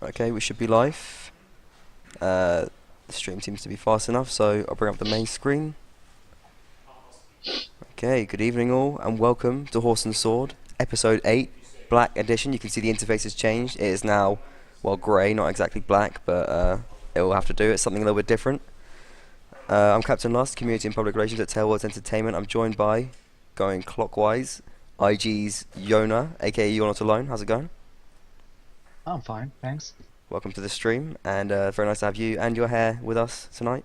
Okay, we should be live. The stream seems to be fast enough, so I'll bring up the main screen. Okay, good evening all, and welcome to Horse and Sword, episode 8, Black Edition. You can see the interface has changed. It is now, well, grey, not exactly black, but it will have to do. It's something a little bit different. I'm Captain Lust, Community and Public Relations at Tailwords Entertainment. I'm joined by, going clockwise, IG's Yona, aka You're Not Alone. How's it going? I'm fine, thanks. Welcome to the stream, and very nice to have you and your hair with us tonight.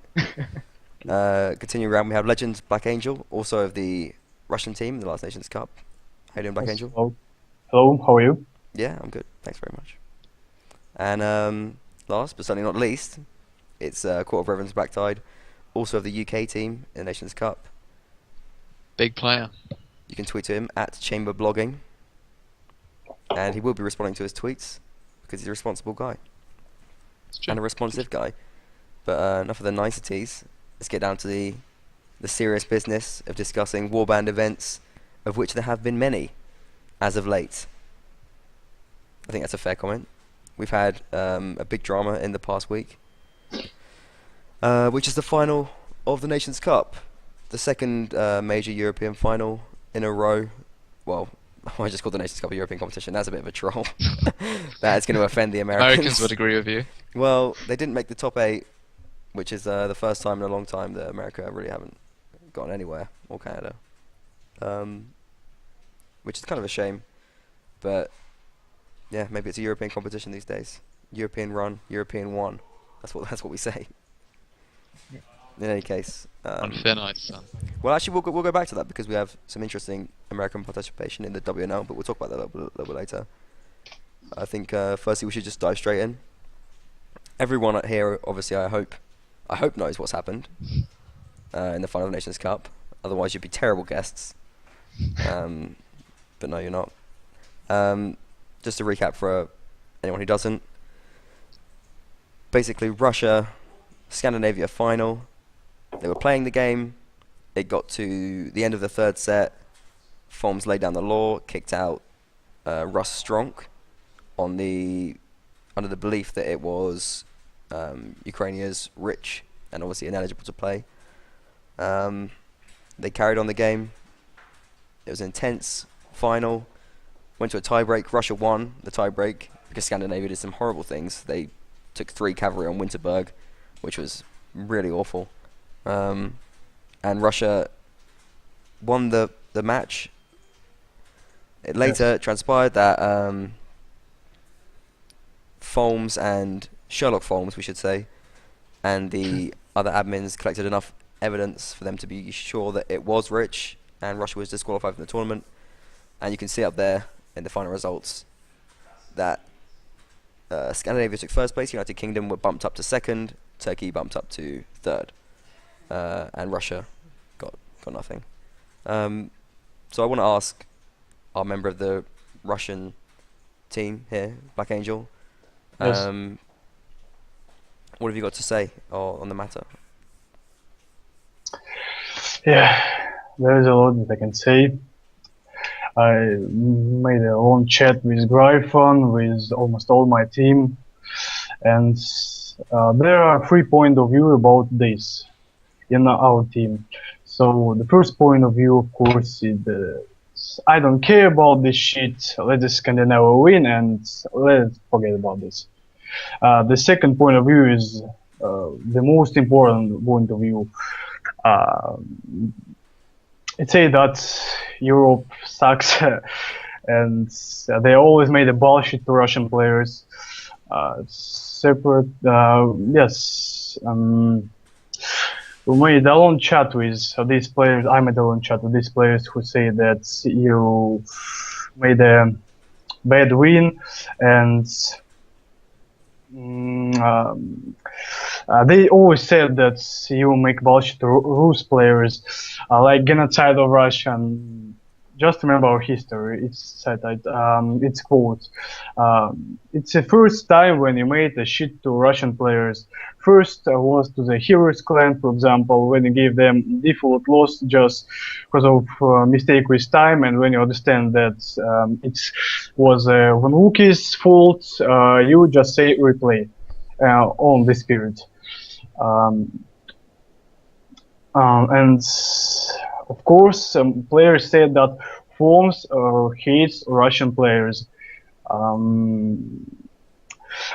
Continuing around, we have Legends Black Angel, also of the Russian team in the Last Nations Cup. How you doing, Black Angel? Hello. Hello, how are you? Yeah, I'm good. Thanks very much. And last but certainly not least, it's Court of Reverend's BlackTide, also of the UK team in the Nations Cup. Big player. You can tweet to him at Chamber Blogging, and he will be responding to his tweets because he's a responsible guy and a responsive guy. But enough of the niceties. Let's get down to the serious business of discussing warband events, of which there have been many as of late. I think that's a fair comment. We've had a big drama in the past week, which is the final of the Nations Cup, the second major European final in a row. Well, I just called the Nations Cup a European competition. That's a bit of a troll. That is going to offend the Americans. Americans would agree with you. Well, they didn't make the top 8, which is the first time in a long time that America really haven't gone anywhere, or Canada. Which is kind of a shame. But, yeah, maybe it's a European competition these days. European run, European won. That's what we say. In any case. On thin ice, son. Well, actually, we'll go back to that because we have some interesting American participation in the WNL, but we'll talk about that a little bit later. I think firstly we should just dive straight in. Everyone out here, obviously, I hope knows what's happened in the final of the Nations Cup. Otherwise, you'd be terrible guests. But no, you're not. Just to recap for anyone who doesn't. Basically, Russia, Scandinavia final. They were playing the game. It got to the end of the third set. Foams laid down the law, kicked out Russ Stronk under the belief that it was Ukrainia's rich and obviously ineligible to play. They carried on the game. It was an intense final. Went to a tiebreak. Russia won the tiebreak because Scandinavia did some horrible things. They took 3 cavalry on Winterberg, which was really awful. And Russia won the match. It later transpired that Foams and Sherlock Foams, we should say, and the other admins collected enough evidence for them to be sure that it was rich and Russia was disqualified from the tournament. And you can see up there in the final results that Scandinavia took first place, United Kingdom were bumped up to second, Turkey bumped up to third, and Russia got nothing. So I want to ask our member of the Russian team here, Black Angel, Yes. what have you got to say on the matter? Yeah, there is a lot that I can say. I made a long chat with Gryphon, with almost all my team, and there are 3 points of view about this in our team. So the first point of view, of course, is I don't care about this shit. Let the Scandinavia win and let's forget about this. The second point of view is the most important point of view. It say that Europe sucks and they always made a bullshit to Russian players. Yes. We made a long chat with these players. I made a long chat with these players who say that you made a bad win, and they always said that you make bullshit to Rus players, like genocide of Russia and just remember our history. It's said that it's quote. It's the first time when you made a shit to Russian players. First was to the Heroes clan, for example, when you gave them default loss just because of mistake with time, and when you understand that it was Von Wookie's fault, you just say replay on this period. And of course, some players said that Forms hates Russian players.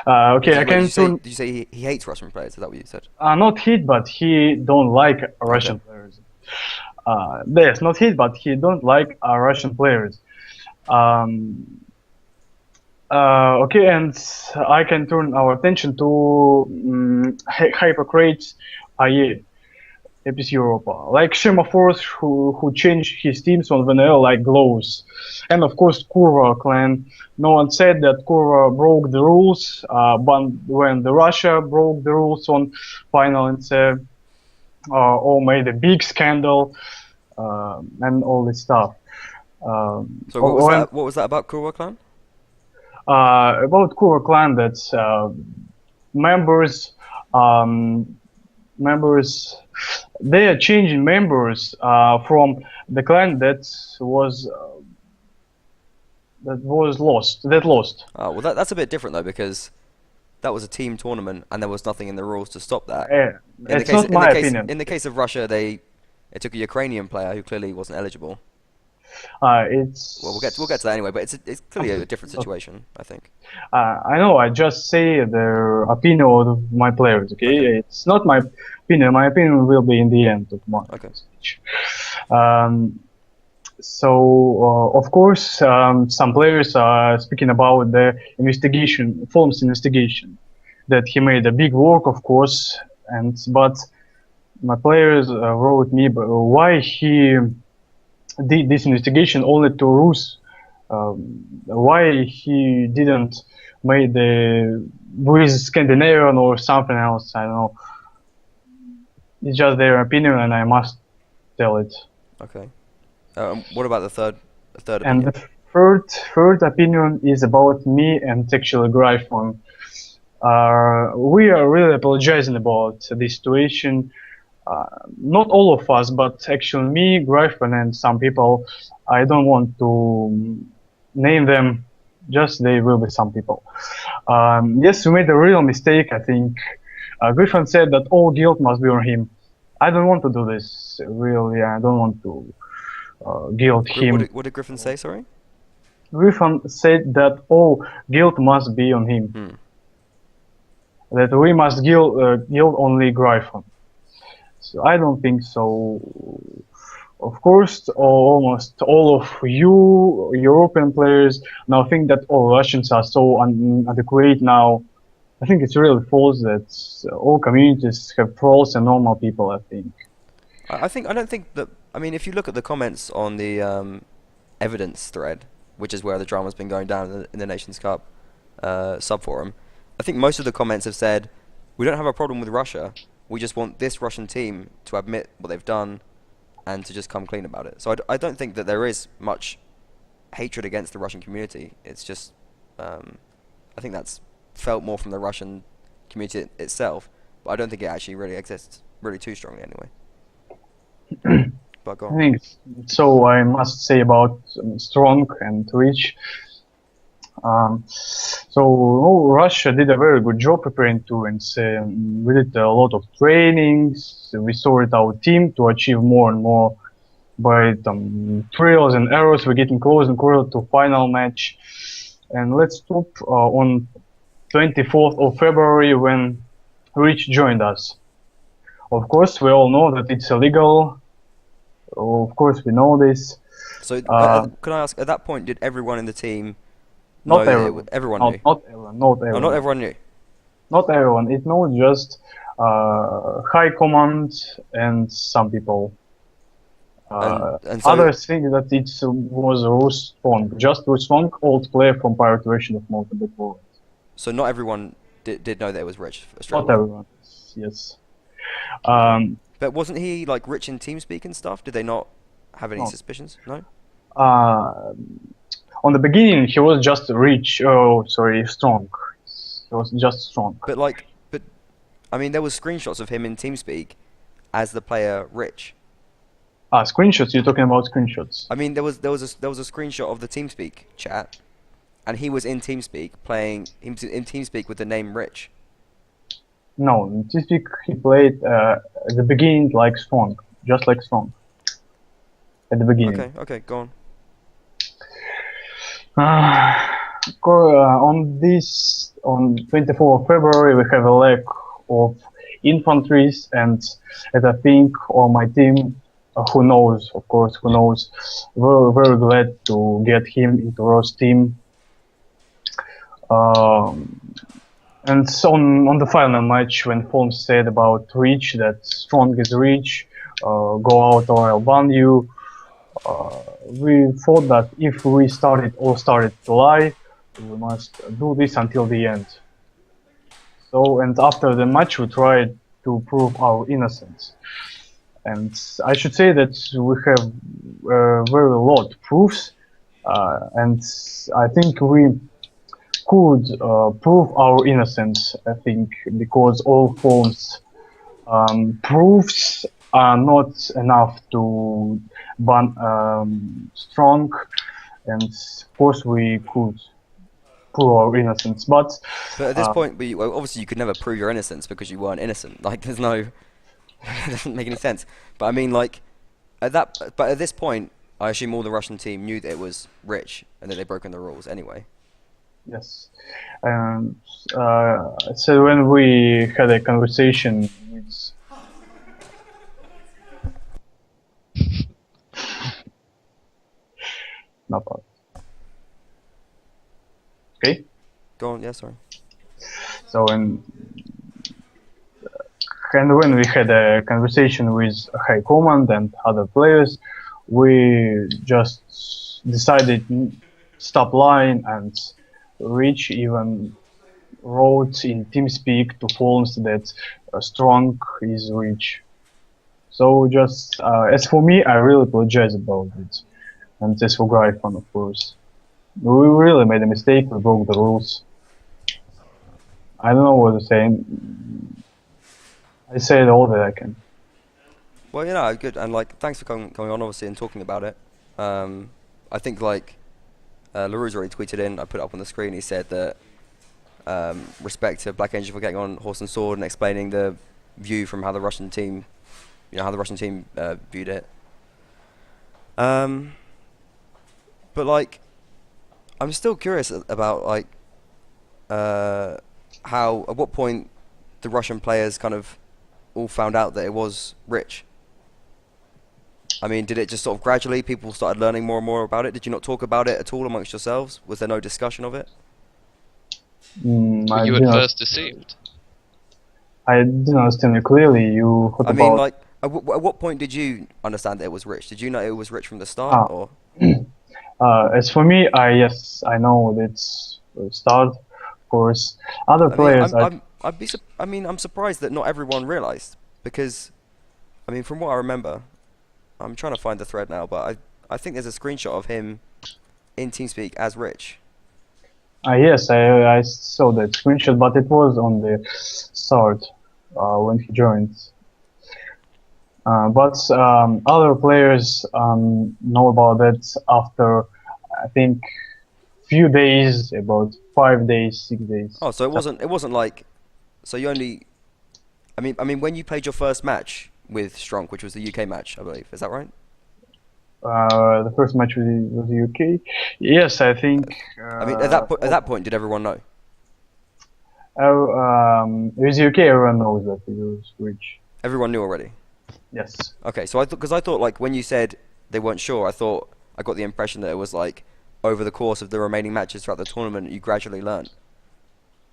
Okay, I can turn. Did you say he hates Russian players? Is that what you said? Not hate, but he don't like Russian players. Yes, not hate, but he don't like Russian players. Okay, and I can turn our attention to Hypercrates IE. EPC Europa, like Shemaforce, who changed his teams on vanilla like glows, and of course Kurva clan. No one said that Kurva broke the rules, but when the Russia broke the rules on final, it's all made a big scandal and all this stuff. So what was that about Kurva clan? About Kurva clan, that members. They are changing members from the clan that lost. Oh, well, that's a bit different though, because that was a team tournament and there was nothing in the rules to stop that. It's not my opinion. In the case of Russia, it took a Ukrainian player who clearly wasn't eligible. Well, we'll get to that anyway, but it's clearly a different situation, I think. I know. I just say the opinion of my players. Okay, it's not my opinion. My opinion will be in the end of my speech. So of course, some players are speaking about the investigation, Forms investigation, that he made a big work, of course, but my players wrote me why he did this investigation only to Rus. Why he didn't make the with Scandinavian or something else? I don't know. It's just their opinion, and I must tell it. Okay. What about the third opinion? And the third opinion is about me and actually Gryphon. We are really apologizing about this situation. Not all of us, but actually me, Gryphon, and some people. I don't want to name them, just they will be some people. Yes, we made a real mistake, I think. Gryphon said that all guilt must be on him. I don't want to do this, really. I don't want to guilt him. What did Gryphon say, sorry? Gryphon said that all guilt must be on him. That we must guilt only Gryphon. So I don't think so. Of course, almost all of you European players now think that all Russians are so inadequate now. I think it's really false that all communities have trolls and normal people, I think. I don't think that. I mean, if you look at the comments on the evidence thread, which is where the drama's been going down in the Nations Cup subforum, I think most of the comments have said, we don't have a problem with Russia. We just want this Russian team to admit what they've done and to just come clean about it. So I don't think that there is much hatred against the Russian community. It's just, I think that's felt more from the Russian community itself, but I don't think it actually really exists really too strongly anyway. But go on. I think so. I must say about strong and rich. Russia did a very good job preparing tournaments. We did a lot of trainings. We sorted our team to achieve more and more by trials and errors. We're getting closer and closer to final match. And let's stop on 24th of February when Rich joined us. Of course, we all know that it's illegal. Of course, we know this. So, can I ask, at that point, did everyone in the team know not everyone. Everyone knew? Not everyone. Not everyone. Oh, not everyone knew? Not everyone. It knows just high command and some people. And so others think that it was Rusong, just Rusong, old player from Pirate version of mount&blade. So not everyone did know that it was Rich? Not everyone, yes. But wasn't he like Rich in TeamSpeak and stuff? Did they not have any suspicions? No? Uh, on the beginning, he was just rich. Oh, sorry, strong. He was just strong. But I mean, there was screenshots of him in TeamSpeak as the player Rich. Screenshots. You're talking about screenshots? I mean, there was a screenshot of the TeamSpeak chat, and he was in TeamSpeak playing. He was in TeamSpeak with the name Rich. No, in TeamSpeak he played at the beginning like strong, just like strong. At the beginning. Okay, go on. On 24th of February, we have a lack of infantries, and I think on my team, who knows, of course, who knows, we're very glad to get him into Ross team. And so on the final match, when Holmes said about Reach, that strong is Reach, go out or I'll ban you, we thought that if we started to lie, we must do this until the end. So, and after the match, we tried to prove our innocence. And I should say that we have very lot proofs, and I think we could prove our innocence. I think because all Holmes proofs are not enough to ban strong, and of course we could prove our innocence. But at this point, well, obviously you could never prove your innocence because you weren't innocent. Like, there's no, it doesn't make any sense. But I mean, like, but at this point, I assume all the Russian team knew that it was Rich and that they'd broken the rules anyway. yes, and so when we had a conversation with not bad. Okay. Go on, yeah, sorry. So and when we had a conversation with High Command and other players, we just decided stop lying, and Rich even wrote in TeamSpeak to Holmes that strong is Rich. So just as for me, I really apologize about it, and as for Gryphon, of course, we really made a mistake. We broke the rules. I don't know what to say. I said all that I can. Well, you know, good, and like, thanks for coming on, obviously, and talking about it. I think like LaRue's already tweeted in. I put it up on the screen. He said that respect to Black Angel for getting on Horse and Sword and explaining the view from how the Russian team, viewed it. But like, I'm still curious about like how, at what point the Russian players kind of all found out that it was Rich. I mean, did it just sort of gradually, people started learning more and more about it? Did you not talk about it at all amongst yourselves? Was there no discussion of it? Were you at first deceived? I didn't understand you clearly. You I mean, like, at what point did you understand that it was Rich? Did you know it was Rich from the start, or? As for me, yes, I know that's start. Of course, other players. I'm surprised that not everyone realized, because, I mean, from what I remember, I'm trying to find the thread now, but I think there's a screenshot of him in TeamSpeak as Rich. Yes, I saw that screenshot, but it was on the start when he joined. But other players know about that after, I think, few days, about 5 days, 6 days. Oh, so it wasn't like, so you only, I mean, when you played your first match with Strong, which was the UK match, I believe, is that right? The first match was the UK. Yes, I think. I mean, at that point, did everyone know? With the UK, everyone knows that it was Rich. Everyone knew already. Yes. Okay, so I thought like when you said they weren't sure, I got the impression that it was like over the course of the remaining matches throughout the tournament, you gradually learned.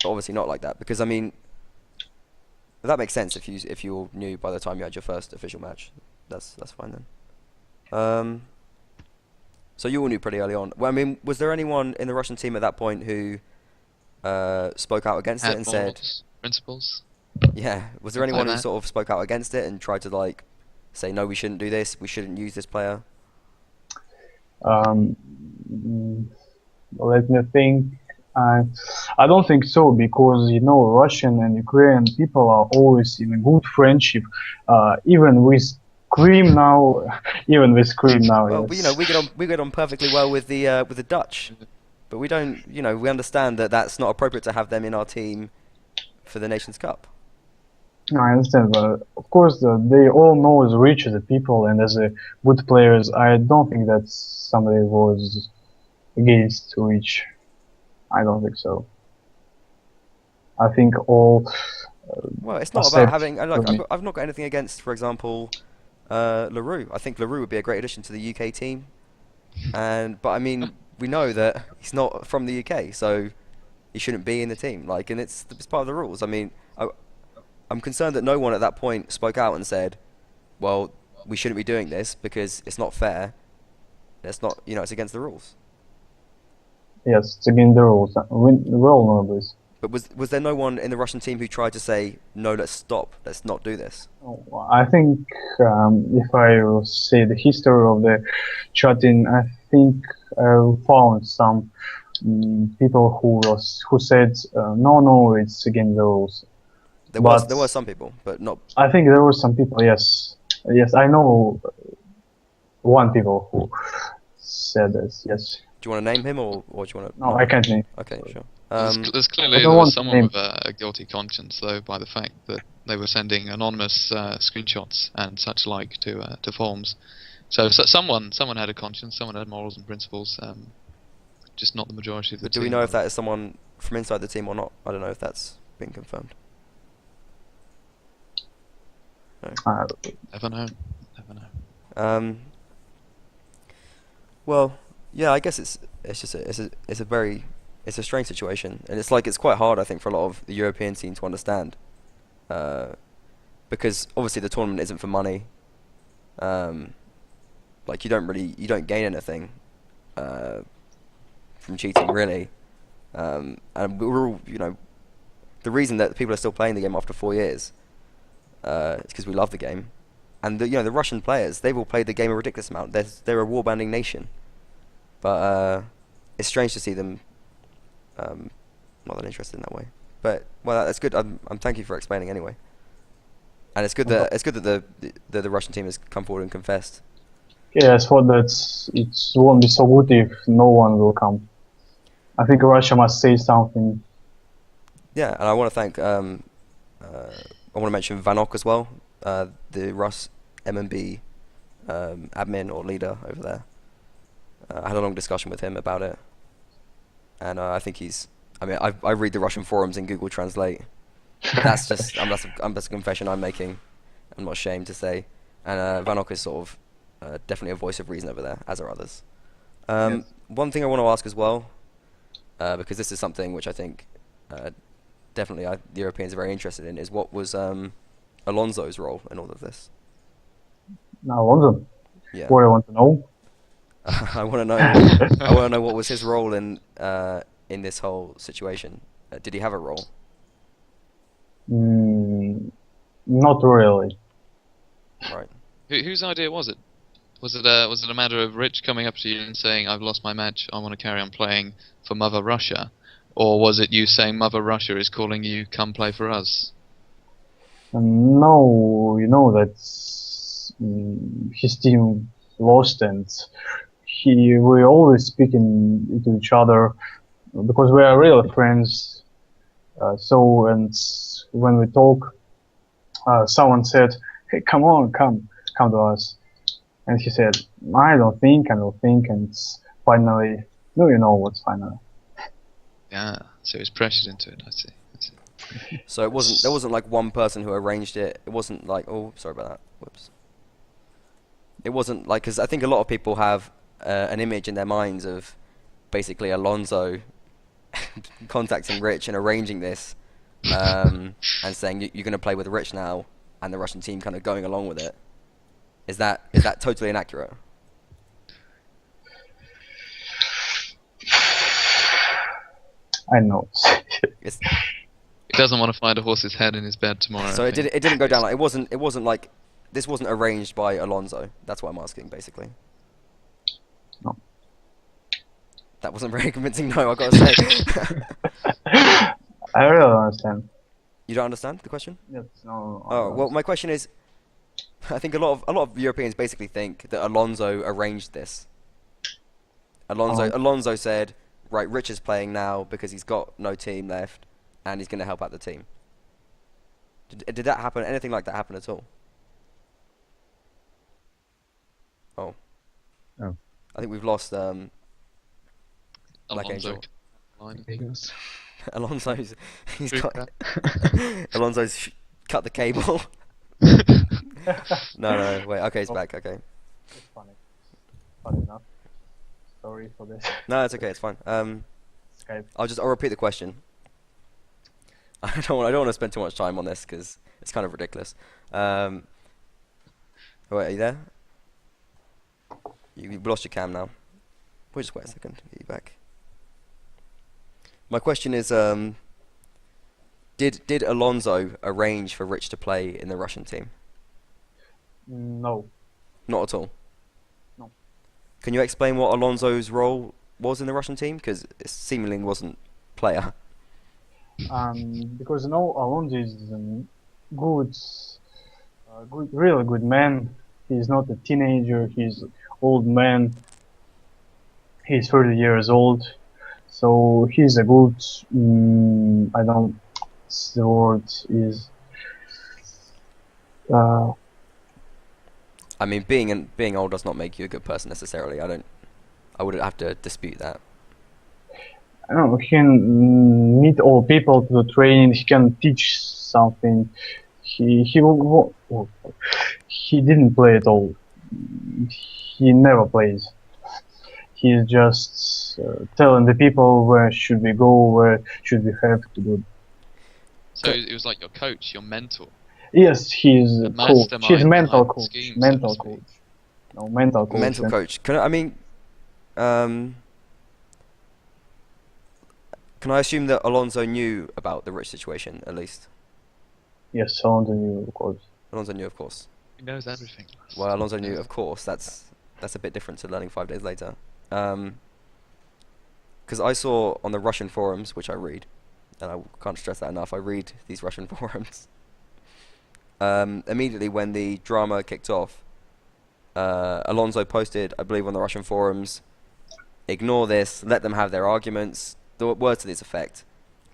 But obviously not like that, because I mean, that makes sense if you all knew by the time you had your first official match. That's fine then. So you all knew pretty early on. Well, I mean, was there anyone in the Russian team at that point who spoke out against it and said principles? Yeah, was there anyone who sort of spoke out against it and tried to like say, no, we shouldn't do this, we shouldn't use this player? Um, mm, Let me think. I don't think so because Russian and Ukrainian people are always in a good friendship. Even we scream now, even we scream now. Well, Yes. we get on perfectly well with the Dutch, but we don't, we understand that that's not appropriate to have them in our team for the Nations Cup. I understand, but of course they all know as rich as a people and as a good players. I don't think that somebody was against rich. I don't think so. I think all Well, it's not about accept having. Look, I've not got anything against, for example, Leroux. I think Leroux would be a great addition to the UK team, but I mean, we know that he's not from the UK, so he shouldn't be in the team. Like, and it's part of the rules. I mean, I'm concerned that no one at that point spoke out and said, "Well, we shouldn't be doing this because it's not fair. It's not, it's against the rules." yes, it's against the rules. We all know this. But was there no one in the Russian team who tried to say, "No, let's stop. Let's not do this"? I think if I will say the history of the chatting, I think I found some people who said no, it's against the rules. There were some people, but not. I think there were some people. Yes, yes, I know one people who said this. Yes. Do you want to name him or do you want to? No, I can't name. Okay, sure. There's clearly I don't there want was to someone name- with a guilty conscience, though, by the fact that they were sending anonymous screenshots and such like to forums. So someone had a conscience, someone had morals and principles, just not the majority of the But team. do we know if that is someone from inside the team or not? I don't know if that's been confirmed. Never know. Never know. Well, yeah, I guess it's just it's a strange situation, and it's quite hard, I think, for a lot of the European team to understand, because obviously the tournament isn't for money. Like you don't gain anything from cheating really, and we're all, the reason that people are still playing the game after 4 years is because we love the game, and the Russian players, they've all played the game a ridiculous amount. They're a war-banding nation, but it's strange to see them not that interested in that way. But well, that's good. I'm thank you for explaining anyway. And it's good that the Russian team has come forward and confessed. Yes, for that it won't be so good if no one will come. I think Russia must say something. Yeah, and I want to thank I want to mention Vanok as well, the Rus MMB admin or leader over there. I had a long discussion with him about it, and I think I read the Russian forums in Google Translate. That's just that's a confession I'm making. I'm not ashamed to say, and Vanok is sort of definitely a voice of reason over there, as are others. Yes. One thing I want to ask as well, because this is something which I think definitely the Europeans are very interested in, is what was Alonso's role in all of this? Now, Alonzo, Yeah. what I want to know. I want to know. I want to know what was his role in this whole situation. Did he have a role? Not really. Right. Whose idea was it? Was it a matter of Rich coming up to you and saying, "I've lost my match. I want to carry on playing for Mother Russia," or was it you saying, "Mother Russia is calling you, come play for us"? No, that his team lost, and we always speaking to each other because we are real friends. And when we talk, someone said, "Hey, come on, come to us," and he said, "I don't think," and finally, no, what's finally. Yeah, so he was pressured into it. I see. So there wasn't like one person who arranged it. It wasn't like, oh, sorry about that. Whoops. It wasn't like, because I think a lot of people have an image in their minds of basically Alonzo contacting Rich and arranging this, and saying you're going to play with Rich now, and the Russian team kind of going along with it. Is that totally inaccurate? I know. He doesn't want to find a horse's head in his bed tomorrow. So I it think. didn't go down like it wasn't like this wasn't arranged by Alonzo. That's what I'm asking basically. No. That wasn't very convincing. No, I gotta say. I really don't understand. You don't understand the question? Yes, no. Oh well, my question is, I think a lot of Europeans basically think that Alonso arranged this. Alonso said, right, Rich is playing now because he's got no team left, and he's going to help out the team. Did that happen? Anything like that happen at all? Oh. Oh. I think we've lost Black Alonso. Angel. Line. There he goes. Alonso's he's True got Alonso's cut the cable. No, wait. Okay, he's back. Okay. It's funny. Funny enough. Sorry for this. No, it's okay. It's fine. Skype. I'll repeat the question. I don't want to spend too much time on this because it's kind of ridiculous. Wait, are you there? You've lost your cam now. We'll just wait a second. Get you back. My question is, did Alonso arrange for Rich to play in the Russian team? No. Not at all. No. Can you explain what Alonso's role was in the Russian team? Because it seemingly wasn't player. Because Alonso is really good man. He's not a teenager. He's old man. He's 30 years old, so he's a good. I don't. The word is. I mean, being old does not make you a good person necessarily. I wouldn't have to dispute that. I don't know, he can meet all people to the training. He can teach something. He didn't play at all. He never plays. He's just telling the people where should we go, where should we have to go. So it was like your coach, your mentor. Yes, he's The a coach. mastermind He's mental behind the coach. scheme, so Mental to speak. coach. No, mental coach. Mental coach. Can I assume that Alonso knew about the Rich situation at least? Yes, Alonso knew, of course. Alonso knew, of course. He knows everything. Well, Alonso knew, of course. That's a bit different to learning 5 days later. Because I saw on the Russian forums, which I read, and I can't stress that enough, I read these Russian forums. Immediately when the drama kicked off, Alonso posted, I believe on the Russian forums, ignore this, let them have their arguments, the words to this effect,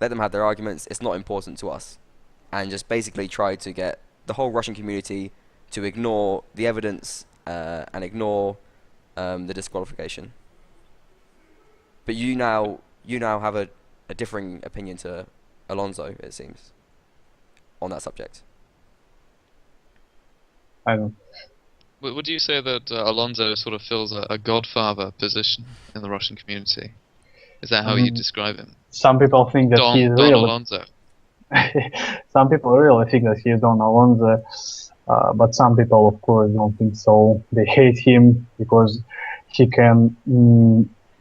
let them have their arguments, it's not important to us. And just basically tried to get the whole Russian community to ignore the evidence and ignore the disqualification. But you now have a differing opinion to Alonso, it seems, on that subject. I don't. Would you say that Alonso sort of fills a godfather position in the Russian community? Is that how you describe him? Some people think that he's Don really. Alonso. Some people really think that he's Don Alonso, but some people, of course, don't think so. They hate him because he can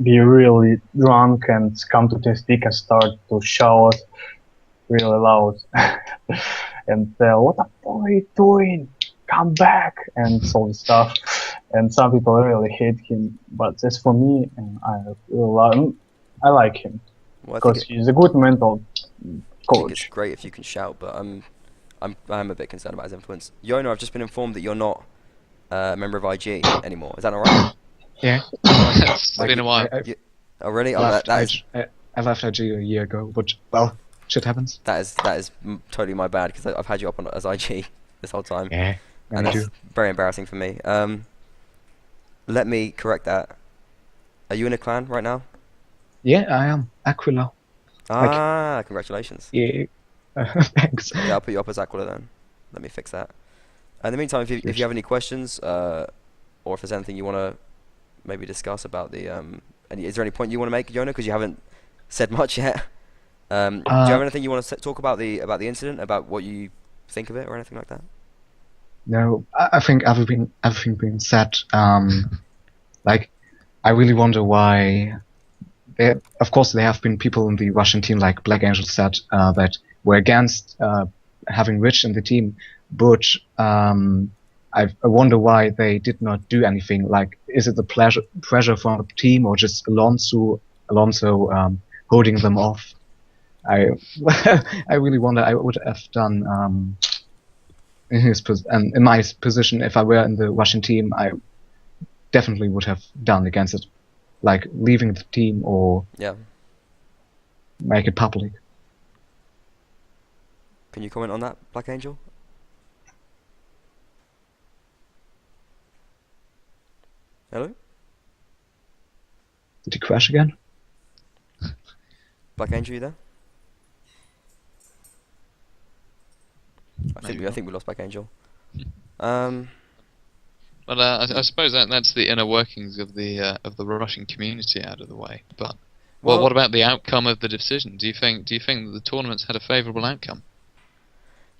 be really drunk and come to the stick and start to shout really loud and tell, "What the fuck are you doing? Come back!" and so on stuff. And some people really hate him. But as for me, I like him Well, I because think he's a good mental I think it's coach. great if you can shout, but I'm a bit concerned about his influence. Yona, I've just been informed that you're not a member of IG anymore. Is that not right? Yeah. It's Like, been a while. Oh really? Oh, left that is I left IG a year ago, but well, shit happens. that is totally my bad because I've had you up on as IG this whole time, Yeah. and Me that's too. very embarrassing for me. Let me correct that. Are you in a clan right now? Yeah, I am. Aquila. Ah, congratulations. Yeah. Thanks. Yeah, I'll put you up as Aquila then. Let me fix that. In the meantime, if you have any questions, or if there's anything you want to maybe discuss about the is there any point you want to make, Yona? Because you haven't said much yet. Do you have anything you want to talk about the incident, about what you think of it, or anything like that? No, I think everything being said. Like, I really wonder why. Of course, there have been people in the Russian team, like Black Angel said, that were against having Rich in the team, but I wonder why they did not do anything. Like, is it the pressure from the team, or just Alonso Alonzo holding them off. I I really wonder. I would have done in my position if I were in the Russian team. I definitely would have done against it, like leaving the team or Yeah. make it public. Can you comment on that, Black Angel? Hello? Did he crash again? Black Angel, you there? I Maybe think we lost Black Angel. But I suppose that's the inner workings of the Russian community out of the way. But Well- what about the outcome of the decision? Do you think that the tournament's had a favourable outcome?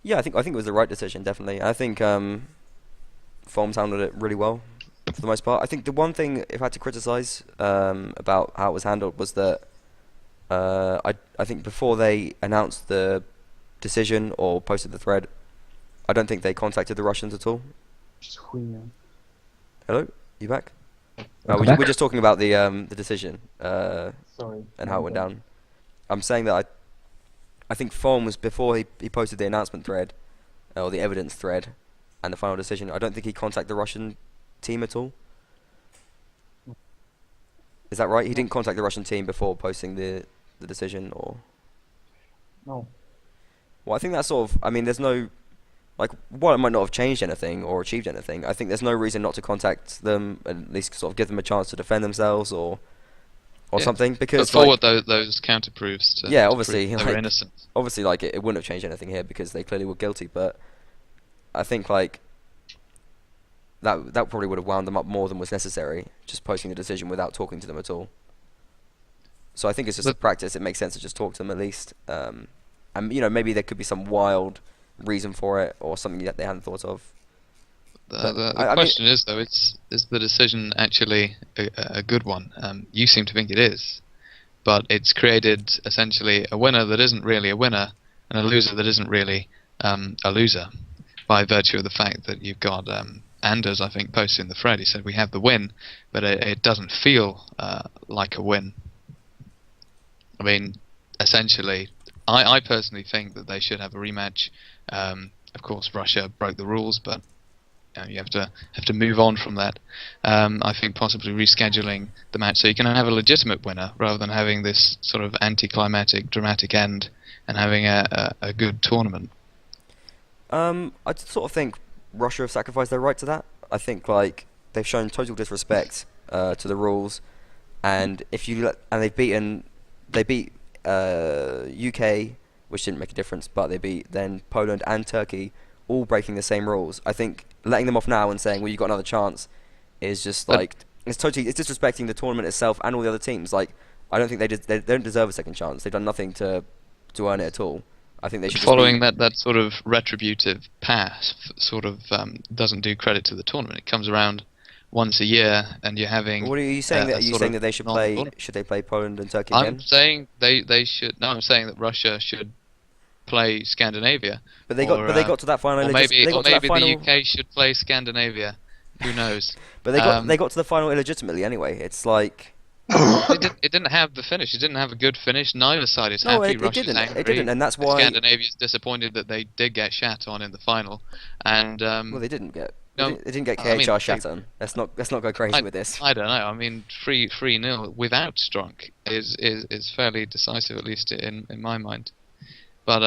Yeah, I think it was the right decision, definitely. I think Foams handled it really well for the most part. I think the one thing if I had to criticise about how it was handled was that I think before they announced the decision or posted the thread, I don't think they contacted the Russians at all. Hello, you back? We're just talking about the decision Sorry. and how it went down. I'm saying that I think Foam was before he posted the announcement thread or the evidence thread and the final decision. I don't think he contacted the Russian team at all. Is that right? He didn't contact the Russian team before posting the decision, or? No. Well, I think that's sort of. I mean, there's no. Like, while it might not have changed anything or achieved anything, I think there's no reason not to contact them and at least sort of give them a chance to defend themselves or Yeah. something. Because Put forward those counter-proofs to Yeah, to obviously, prove they were like- innocent. obviously, like it wouldn't have changed anything here because they clearly were guilty. But I think like that probably would have wound them up more than was necessary, just posting the decision without talking to them at all. So I think it's just a But- practice. It makes sense to just talk to them at least. And maybe there could be some wild reason for it or something that they hadn't thought of. The I mean- question is though, is the decision actually a good one? You seem to think it is, but it's created essentially a winner that isn't really a winner and a loser that isn't really a loser, by virtue of the fact that you've got Anders, I think, posted in the thread. He said we have the win, but it doesn't feel like a win. I mean, essentially, I personally think that they should have a rematch. Of course, Russia broke the rules, but you have to move on from that. I think possibly rescheduling the match so you can have a legitimate winner rather than having this sort of anticlimactic, dramatic end and having a good tournament. I sort of think Russia have sacrificed their right to that. I think like they've shown total disrespect to the rules, and they beat UK, which didn't make a difference, but they beat then Poland and Turkey, all breaking the same rules. I think letting them off now and saying, well, you got another chance, is just like it's disrespecting the tournament itself and all the other teams. Like I don't think they don't deserve a second chance. They've done nothing to earn it at all. I think they should Following that sort of retributive path sort of doesn't do credit to the tournament. It comes around once a year, and you're having. What are you saying? Are you saying that they should play? non-tournament. Should they play Poland and Turkey again? I'm saying they should. No, I'm saying that Russia should play Scandinavia. But they got to that final. Or maybe the UK should play Scandinavia. Who knows? But they got to the final illegitimately anyway. It's like. It didn't have the finish. It didn't have a good finish. Neither side is happy. Russia's angry. It didn't, and that's why. Scandinavia's disappointed that they did get shat on in the final, and Well, they didn't get. no, They didn't get I mean, KHR shat on. Let's not go crazy with this. I don't know. I mean, 3-0 without Strunk is fairly decisive, at least in my mind. But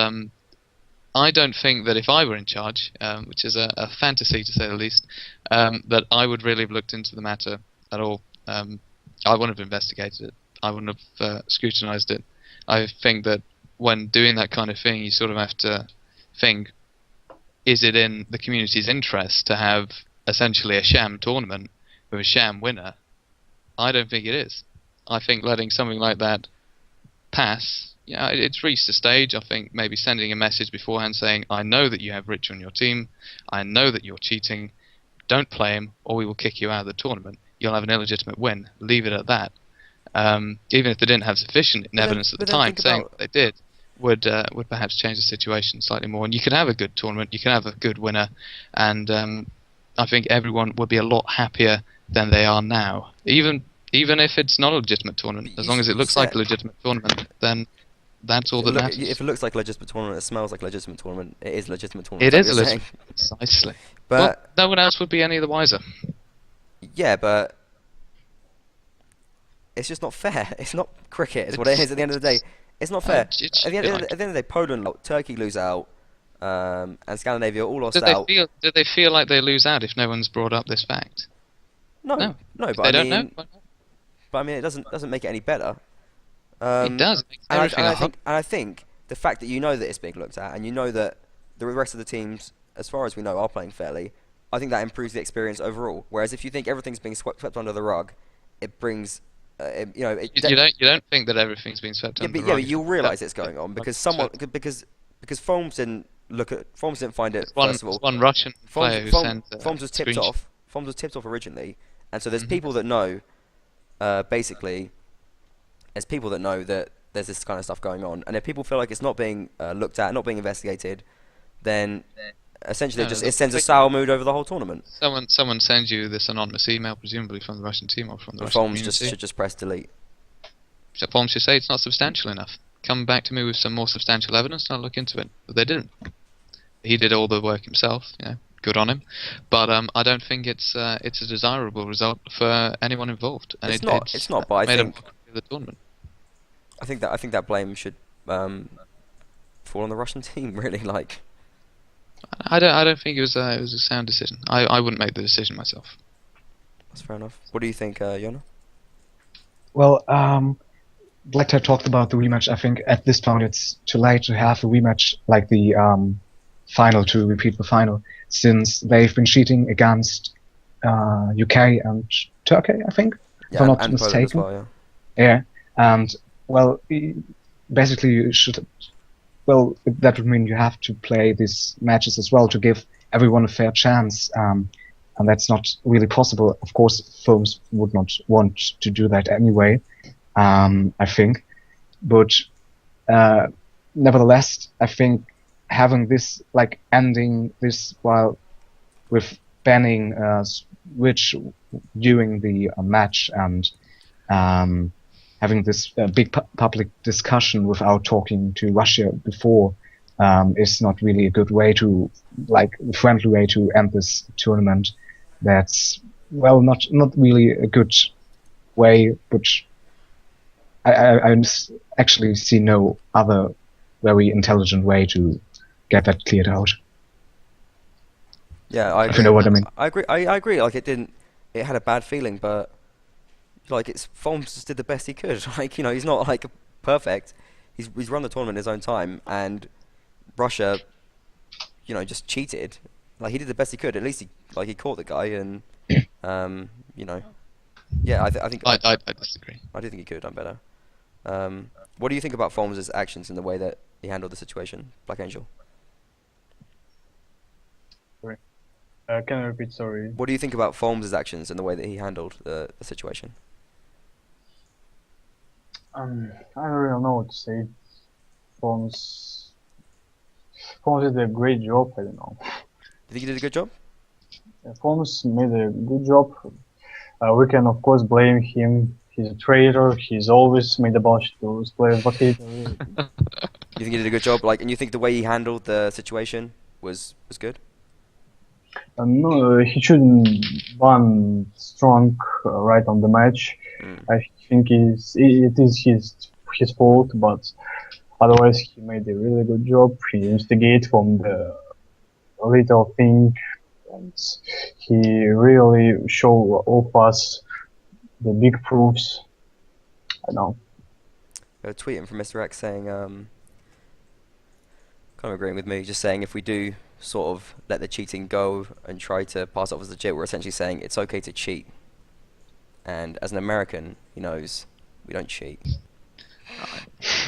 I don't think that if I were in charge, which is a fantasy to say the least, that I would really have looked into the matter at all. I wouldn't have investigated it. I wouldn't have scrutinized it. I think that when doing that kind of thing, you sort of have to think, is it in the community's interest to have essentially a sham tournament with a sham winner? I don't think it is. I think letting something like that pass, it's reached a stage. I think maybe sending a message beforehand saying, I know that you have Rich on your team. I know that you're cheating. Don't play him or we will kick you out of the tournament. You'll have an illegitimate win. Leave it at that. Even if they didn't have sufficient evidence at the time, saying that they did would perhaps change the situation slightly more. And you could have a good tournament. You can have a good winner, and I think everyone would be a lot happier than they are now. Even Even if it's not a legitimate tournament, as long as it looks like a legitimate tournament, then that's all that matters. If it looks like a legitimate tournament, it smells like a legitimate tournament, it is a legitimate tournament. It is a like you're legitimate, precisely. But well, no one else would be any the wiser. yeah, but it's just not fair. It's not cricket. It's what it is at the end of the day. It's not fair. At the end of the day, Poland, Turkey lose out, and Scandinavia all lost out. Do they feel like they lose out if no one's brought up this fact? No. But they don't know. But I mean, it doesn't make it any better. It does. It makes everything I think the fact that you know that it's being looked at, and you know that the rest of the teams, as far as we know, are playing fairly, I think that improves the experience overall. Whereas if you think everything's being swept under the rug, it brings, you don't think that everything's being swept under the rug. Yeah, but you'll realise it's going on because Foams didn't find it. First of all, one Russian player who sent Foams was tipped off. Foams was tipped off originally, and so there's people that know. Basically, there's people that know that there's this kind of stuff going on, and if people feel like it's not being looked at, not being investigated, then essentially it sends a sour mood over the whole tournament. Someone sends you this anonymous email, presumably from the Russian team or from the Russian community. Should just press delete. So Foams should say it's not substantial enough. Come back to me with some more substantial evidence, and I'll look into it. But they didn't. He did all the work himself. Good on him, but I don't think it's a desirable result for anyone involved. And it's not. But I think the tournament. I think that blame should fall on the Russian team. Really, like. I don't think it was a sound decision. I wouldn't make the decision myself. That's fair enough. What do you think, Yona? Well, BlackTide talked about the rematch. I think at this point it's too late to have a rematch like the final, to repeat the final, since they've been cheating against UK and Turkey, I think, if I'm not mistaken. Well, yeah. And well, basically you should. Well, that would mean you have to play these matches as well to give everyone a fair chance, and that's not really possible. Of course, firms would not want to do that anyway, I think. But nevertheless, I think having this, like, ending this while with banning Switch during the match and having this big public discussion without talking to Russia before is not really a good way to, like, a friendly way to end this tournament. That's, well, not really a good way, but I actually see no other very intelligent way to get that cleared out. Yeah, I agree. If you know what I mean. I agree. Like, it had a bad feeling, but like, Foams just did the best he could. Like, he's not like perfect. He's run the tournament in his own time, and Russia, just cheated. Like, he did the best he could. At least he caught the guy, and yeah, I think I disagree. I do think he could have done better. What do you think about Foams' actions and the way that he handled the situation, Black Angel? Can I repeat? Sorry. What do you think about Foams' actions and the way that he handled the situation? I don't really know what to say. Foams did a great job. I don't know. Do you think he did a good job? Foams made a good job. We can of course blame him. He's a traitor. He's always made a bunch to his players, but he. You think he did a good job? Like, and you think the way he handled the situation was good? No, he shouldn't ban strong right on the match. I think it is his fault, but otherwise he made a really good job. He instigated from the little thing, and he really showed all of us the big proofs. I know. A tweet in from Mr. X saying, kind of agreeing with me, just saying if we do sort of let the cheating go and try to pass it off as legit, we're essentially saying it's okay to cheat. And as an American, he knows we don't cheat.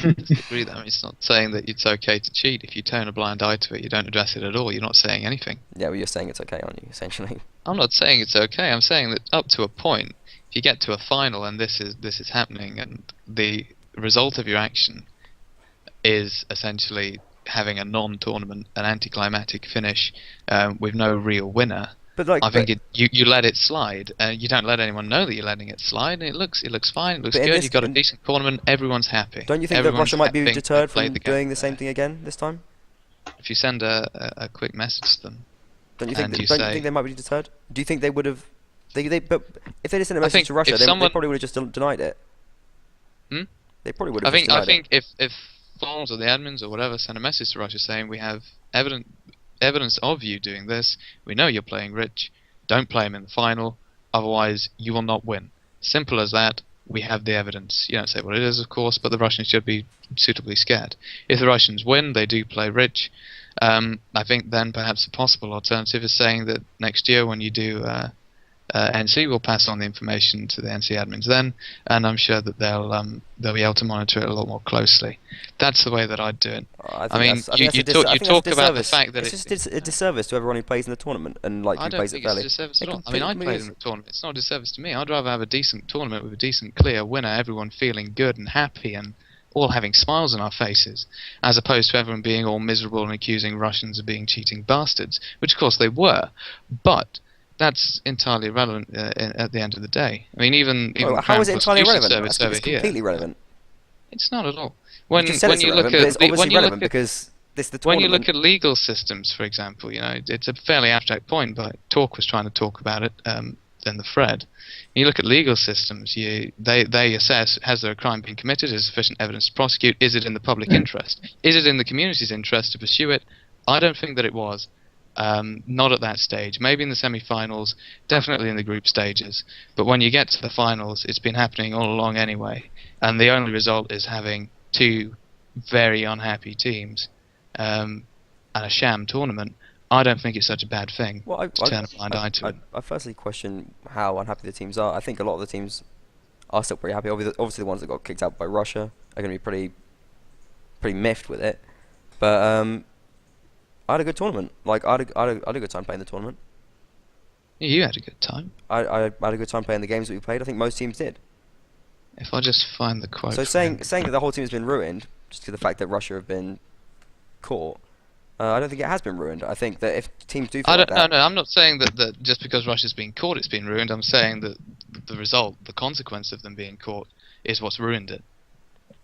I disagree that. I mean, it's not saying that it's okay to cheat. If you turn a blind eye to it, you don't address it at all, you're not saying anything. Yeah, well, you're saying it's okay, aren't you, essentially? I'm not saying it's okay. I'm saying that up to a point, if you get to a final and this is happening, and the result of your action is essentially having a non-tournament, an anticlimactic finish with no real winner, But like, I think you let it slide, and you don't let anyone know that you're letting it slide. And it looks fine. It looks good. You've got a decent tournament. Everyone's happy. Don't you think that Russia might be deterred from doing the same thing again this time? If you send a quick message to them, don't you think they might be deterred? Do you think they would have? But if they did send a message to Russia, they probably would have just denied it. They probably would have. I think if Forms or the admins or whatever send a message to Russia saying we have evidence of you doing this, we know you're playing rich, don't play him in the final, otherwise you will not win. Simple as that. We have the evidence. You don't say what it is, of course, but the Russians should be suitably scared. If the Russians win, they do play rich. I think then perhaps a possible alternative is saying that next year when you do NC, we'll pass on the information to the NC admins then, and I'm sure that they'll be able to monitor it a lot more closely. That's the way that I'd do it. You talk about the fact that it's just a disservice to everyone who plays in the tournament and who plays it fairly. I don't think it's a disservice at all. I mean, I played in the tournament. It's not a disservice to me. I'd rather have a decent tournament with a decent, clear winner, everyone feeling good and happy and all having smiles on our faces, as opposed to everyone being all miserable and accusing Russians of being cheating bastards, which of course they were. But that's entirely irrelevant at the end of the day. I mean, even how is it entirely irrelevant? It's completely relevant. It's not at all. When you look at legal systems, for example, it's a fairly abstract point, but Talk was trying to talk about it in the thread. When you look at legal systems, they assess, has there a crime been committed, is sufficient evidence to prosecute, is it in the public interest, is it in the community's interest to pursue it? I don't think that it was. Not at that stage. Maybe in the semi-finals, definitely in the group stages. But when you get to the finals, it's been happening all along anyway. And the only result is having two very unhappy teams and a sham tournament. I don't think it's such a bad thing to turn a blind eye to it. I firstly question how unhappy the teams are. I think a lot of the teams are still pretty happy. Obviously the ones that got kicked out by Russia are going to be pretty miffed with it. But I had a good tournament. Like I had a good time playing the tournament. You had a good time. I had a good time playing the games that we played. I think most teams did. If I just find the quote. So saying that the whole team has been ruined just to the fact that Russia have been caught, I don't think it has been ruined. I think that if teams do feel No, I'm not saying that just because Russia's been caught it's been ruined. I'm saying that the result, the consequence of them being caught is what's ruined it.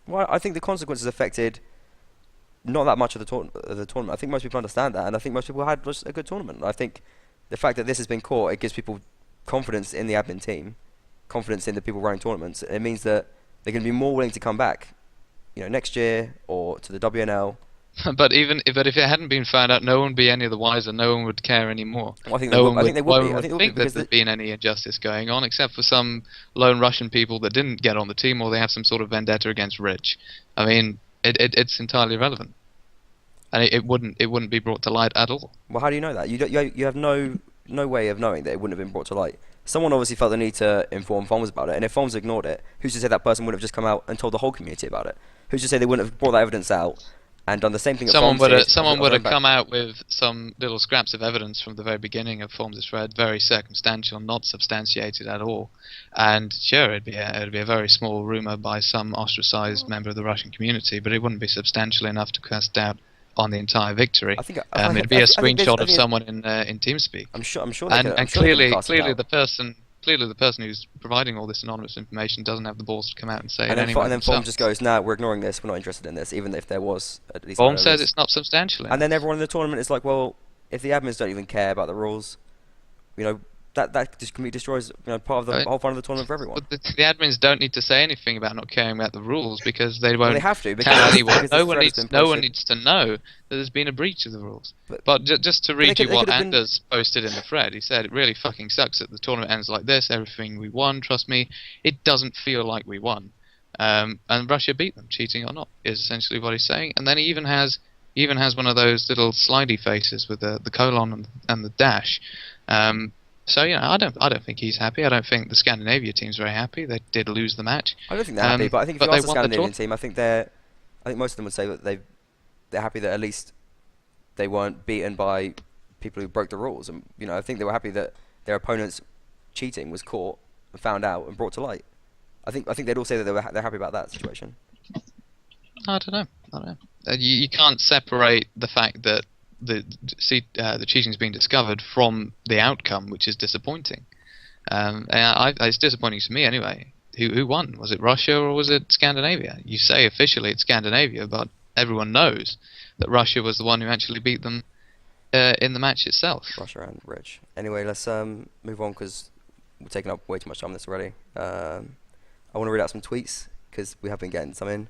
Well, I think the consequences affected not that much of the tournament. I think most people understand that, and I think most people had just a good tournament. I think the fact that this has been caught, it gives people confidence in the admin team, confidence in the people running tournaments. It means that they're going to be more willing to come back, next year or to the WNL. But if it hadn't been found out, no one would be any the wiser. No one would care anymore. Well, I think they would think that there'd been any injustice going on, except for some lone Russian people that didn't get on the team, or they have some sort of vendetta against Rich. I mean, it's entirely irrelevant, and it wouldn't be brought to light at all. Well, how do you know that? You have no way of knowing that it wouldn't have been brought to light. Someone obviously felt the need to inform FOMS about it, and if FOMS ignored it, who's to say that person would have just come out and told the whole community about it? Who's to say they wouldn't have brought that evidence out and done the same thing that someone would have back? come out with some little scraps of evidence from the very beginning of FOMS' thread, very circumstantial, not substantiated at all. And sure, it'd be a very small rumor by some ostracized member of the Russian community, but it wouldn't be substantial enough to cast doubt on the entire victory. It'd be a screenshot of someone in TeamSpeak. I'm sure. Clearly the person who's providing all this anonymous information doesn't have the balls to come out and say it anyway. And then FOMS just goes, "Nah, we're ignoring this. We're not interested in this," even if there was at least. FOMS says it's not substantial enough. And then everyone in the tournament is like, "Well, if the admins don't even care about the rules, that just completely destroys part of the whole fun of the tournament for everyone." But the admins don't need to say anything about not caring about the rules because they won't. Well, they have to tell anyone. No one needs to know that there's been a breach of the rules. But just to read you what Anders posted in the thread, he said it really fucking sucks that the tournament ends like this. Everything we won, trust me, it doesn't feel like we won. And Russia beat them, cheating or not, is essentially what he's saying. And then he even has one of those little slidey faces with the colon and the dash. So I don't think he's happy. I don't think the Scandinavia team's very happy. They did lose the match. I don't think they're happy, but I think if you ask the Scandinavian team, I think most of them would say that they're happy that at least they weren't beaten by people who broke the rules, and I think they were happy that their opponent's cheating was caught and found out and brought to light. I think they'd all say that they're happy about that situation. I don't know. You can't separate the fact that the cheating's been discovered from the outcome, which is disappointing. And it's disappointing to me anyway. Who won? Was it Russia or was it Scandinavia? You say officially it's Scandinavia, but everyone knows that Russia was the one who actually beat them in the match itself. Russia and Rich. Anyway, let's move on because we're taking up way too much time on this already. I want to read out some tweets because we have been getting some in.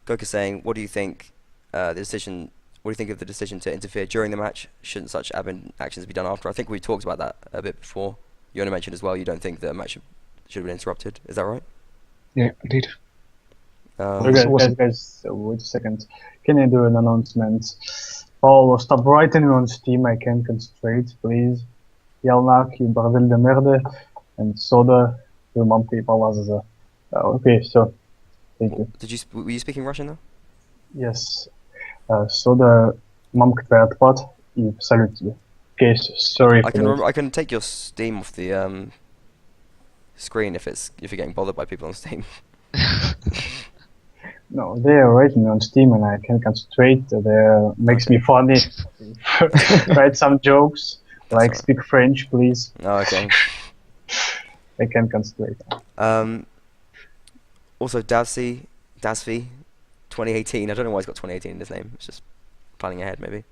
Goka saying, "What do you think the decision? What do you think of the decision to interfere during the match? Shouldn't such admin actions be done after?" I think we talked about that a bit before. Yona mentioned as well. You don't think the match should have been interrupted. Is that right? Yeah, indeed. Guys, wait a second. Can I do an announcement? Paul, stop writing on Steam. I can't concentrate, please. Yelnak, you bordel de merde. And Soda, you mamke palazaza. Okay, so thank you. Were you speaking Russian though? Yes. Soda, mamka твой отпад и салют тебе. Okay, so sorry. I can take your Steam off the screen if you're getting bothered by people on Steam. No, they're writing on Steam and I can't concentrate. They makes me funny. Write some jokes, like speak French, please. Oh, okay. I can't concentrate. Also, Dasvi, 2018. I don't know why he's got 2018 in his name. It's just planning ahead, maybe.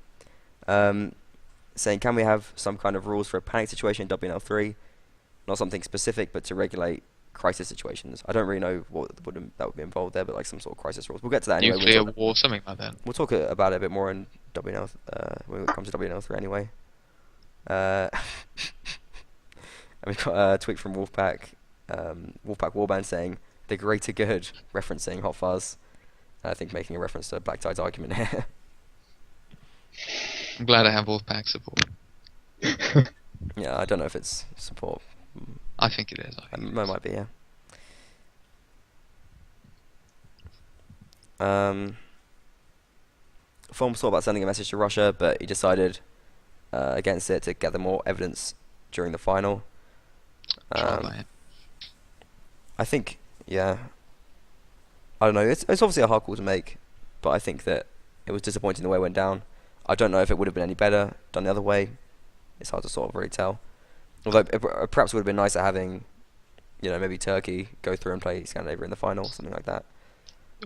Saying, can we have some kind of rules for a panic situation in WNL3? Not something specific, but to regulate crisis situations. I don't really know what that would be involved there, but like some sort of crisis rules. We'll get to that anyway. Nuclear war, something like that. We'll talk about it a bit more in WNL when it comes to WNL3 anyway. And we've got a tweet from Wolfpack Warband saying the greater good, referencing Hot Fuzz. I think making a reference to BlackTide's argument here. I'm glad I have Wolfpack support. Yeah, I don't know if it's support. I think it is. It might be, yeah. Forms thought about sending a message to Russia, but he decided against it to gather more evidence during the final. I think, yeah. I don't know. It's obviously a hard call to make, but I think that it was disappointing the way it went down. I don't know if it would have been any better done the other way. It's hard to sort of really tell. Although it perhaps would have been nicer having, maybe Turkey go through and play Scandinavia in the final, something like that.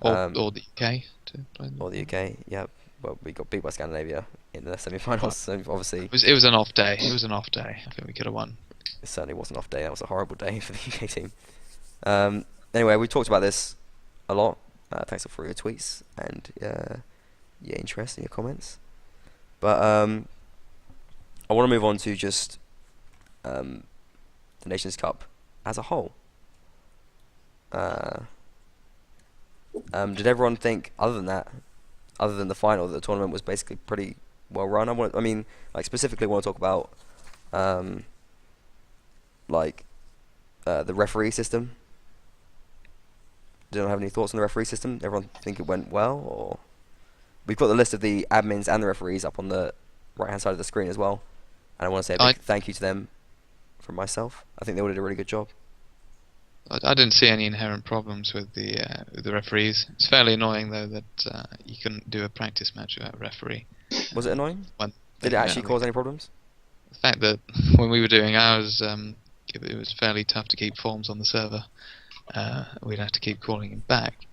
Or the UK to play them. Or the UK, yeah. Well, we got beat by Scandinavia in the semi-finals, so obviously... It was an off day. I think we could have won. It certainly was an off day. That was a horrible day for the UK team. Anyway, we talked about this a lot. Thanks for your tweets and your interest and your comments. But I want to move on to just the Nations Cup as a whole. Did everyone think, other than the final, that the tournament was basically pretty well run? Specifically want to talk about the referee system. Did anyone have any thoughts on the referee system? Everyone think it went well, or we've got the list of the admins and the referees up on the right-hand side of the screen as well, and I want to say a big thank you to them from myself. I think they all did a really good job. I didn't see any inherent problems with the referees. It's fairly annoying though that you couldn't do a practice match without a referee. Was it annoying? Did it actually cause any problems? The fact that when we were doing ours, it was fairly tough to keep forms on the server. We'd have to keep calling him back.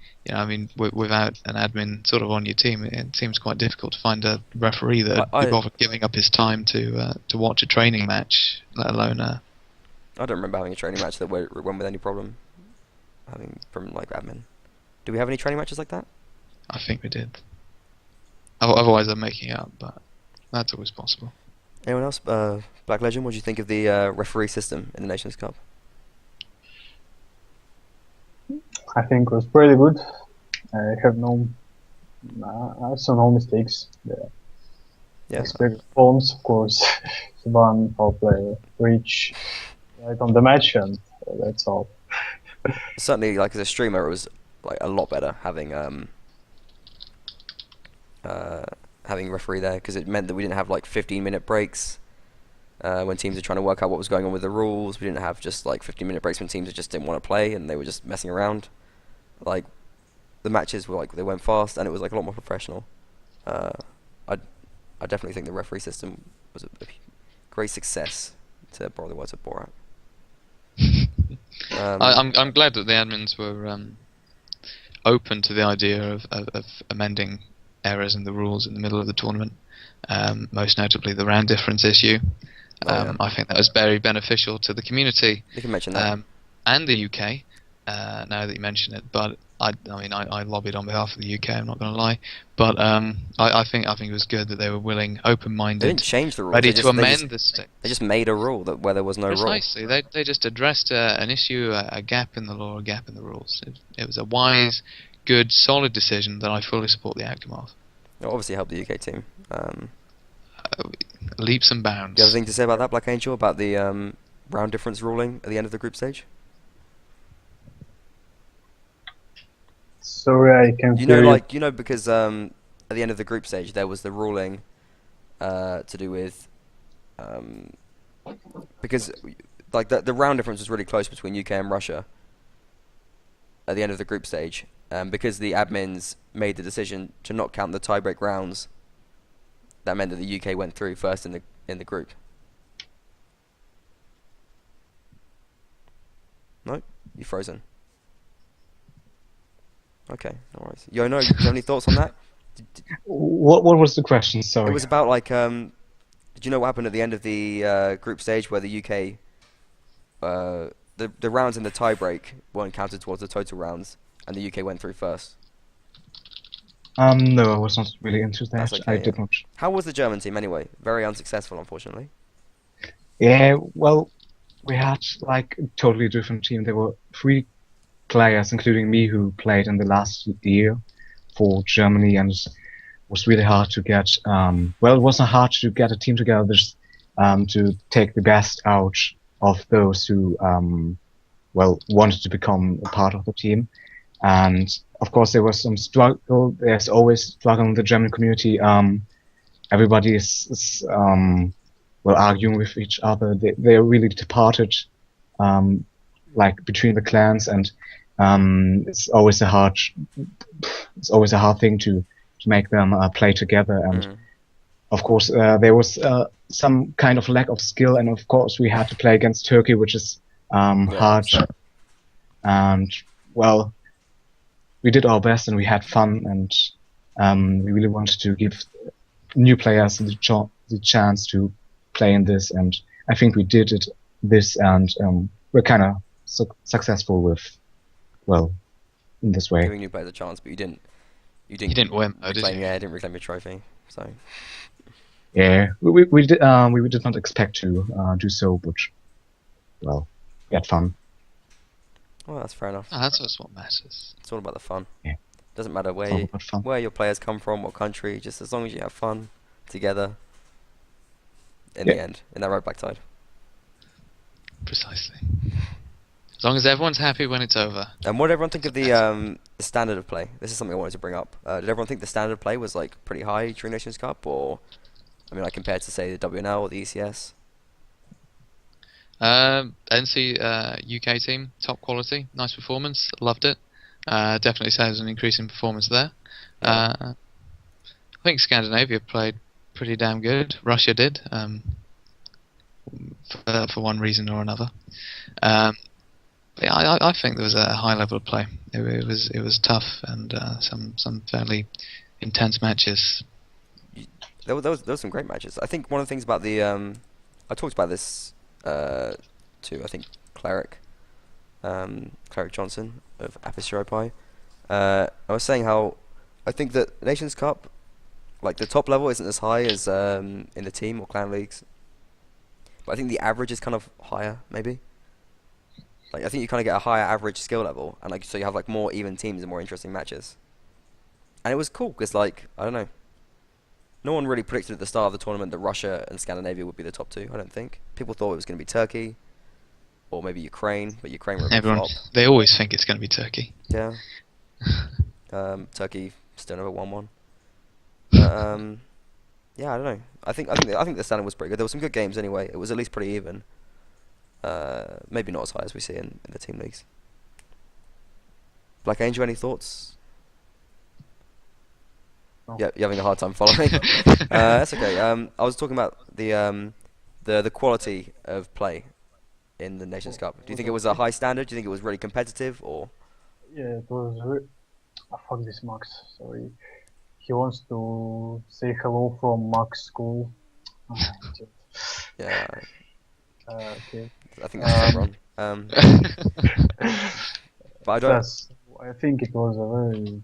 Without an admin sort of on your team, it seems quite difficult to find a referee that would bother giving up his time to watch a training match, let alone I don't remember having a training match that went with any problem. From admin. Do we have any training matches like that? I think we did. Otherwise, I'm making it up, but that's always possible. Anyone else? Black Legend, what do you think of the referee system in the Nations Cup? I think it was pretty good. I have I saw no mistakes. Yeah. Expect forms, of course. One foul play, reach right on the match, and that's all. Certainly, as a streamer, it was a lot better having referee there, because it meant that we didn't have 15-minute breaks when teams are trying to work out what was going on with the rules. We didn't have just 15-minute breaks when teams just didn't want to play and they were just messing around. The matches were they went fast, and it was a lot more professional. I definitely think the referee system was a great success, to borrow the words of Borat. I'm glad that the admins were open to the idea of amending errors in the rules in the middle of the tournament. Most notably, the round difference issue. I think that was very beneficial to the community. You can mention that. And the UK. Now that you mention it, but I lobbied on behalf of the UK. I'm not going to lie, but I think it was good that they were willing, open-minded. They didn't change the rules. Ready to amend the state. They just made a rule where there was no rule. Precisely. They just addressed an issue, a gap in the law, a gap in the rules. It was a wise, good, solid decision that I fully support the outcome of. It obviously helped the UK team. Leaps and bounds. Do you have anything to say about that, Black Angel, about the round difference ruling at the end of the group stage? Sorry, I can't hear you. Because at the end of the group stage there was the ruling to do with because like the round difference was really close between UK and Russia at the end of the group stage, because the admins made the decision to not count the tiebreak rounds. That meant that the UK went through first in the group. No, you frozen. Okay, no worries. Yona, do you have any thoughts on that? What was the question? Sorry. It was about like, did you know what happened at the end of the group stage where the UK, the rounds in the tiebreak weren't counted towards the total rounds, and the UK went through first? No, I was not really into that. That's okay, I did not. How was the German team anyway? Very unsuccessful, unfortunately. Yeah, well, we had like a totally different team. There were 3 players, including me, who played in the last year for Germany, and it was really hard to get. Well, it wasn't hard to get a team together, just to take the best out of those who, well, wanted to become a part of the team. And of course, there was some struggle. There's always struggle in the German community. Everybody is well, arguing with each other. They're really departed, like between the clans, and it's always a hard thing to make them play together. And of course, there was some kind of lack of skill, and of course, we had to play against Turkey, which is hard. And well, we did our best and we had fun, and we really wanted to give new players the chance to play in this, and I think we did this, and we're kind of successful with, well, in this way. Giving new players a chance, but you didn't win, did you? Yeah, I didn't reclaim your trophy. So yeah, we did not expect to do so, but well, we had fun. Well, that's fair enough. Oh, that's what matters. It's all about the fun. Yeah. Doesn't matter where your players come from, what country, just as long as you have fun together. In the end, in that right, BlackTide. Precisely. As long as everyone's happy when it's over. And what did everyone think of the standard of play? This is something I wanted to bring up. Did everyone think the standard of play was like pretty high during Nations Cup, or I mean, like compared to say the WNL or the ECS? NC UK team, top quality, nice performance, loved it. Definitely say there's an increase in performance there. I think Scandinavia played pretty damn good. Russia did, for one reason or another. Yeah, I think there was a high level of play. It was tough, and some fairly intense matches. There were some great matches. I think one of the things about the I talked about this to I think Cleric Johnson of EP008. I was saying how I think that Nations Cup, like the top level isn't as high as in the team or clan leagues, but I think the average is kind of higher, maybe. Like I think you kind of get a higher average skill level, and like so you have like more even teams and more interesting matches. And it was cool because like I don't know, no one really predicted at the start of the tournament that Russia and Scandinavia would be the top 2. I don't think people thought it was going to be Turkey or maybe Ukraine, but Ukraine were a flop. They always think it's going to be Turkey. Yeah. Turkey still never won one. Yeah, I don't know. I think the standing was pretty good. There were some good games anyway. It was at least pretty even. Maybe not as high as we see in the team leagues. Black Angel, any thoughts? Yeah, you're having a hard time following. That's okay. I was talking about the quality of play in the Nations Cup. Do you think it was a high standard? Do you think it was really competitive, or? Yeah, it was. Fuck this Max. Sorry. He wants to say hello from Max school. Yeah, Okay. I think that's everyone. But I don't. Yes, I think it was a very.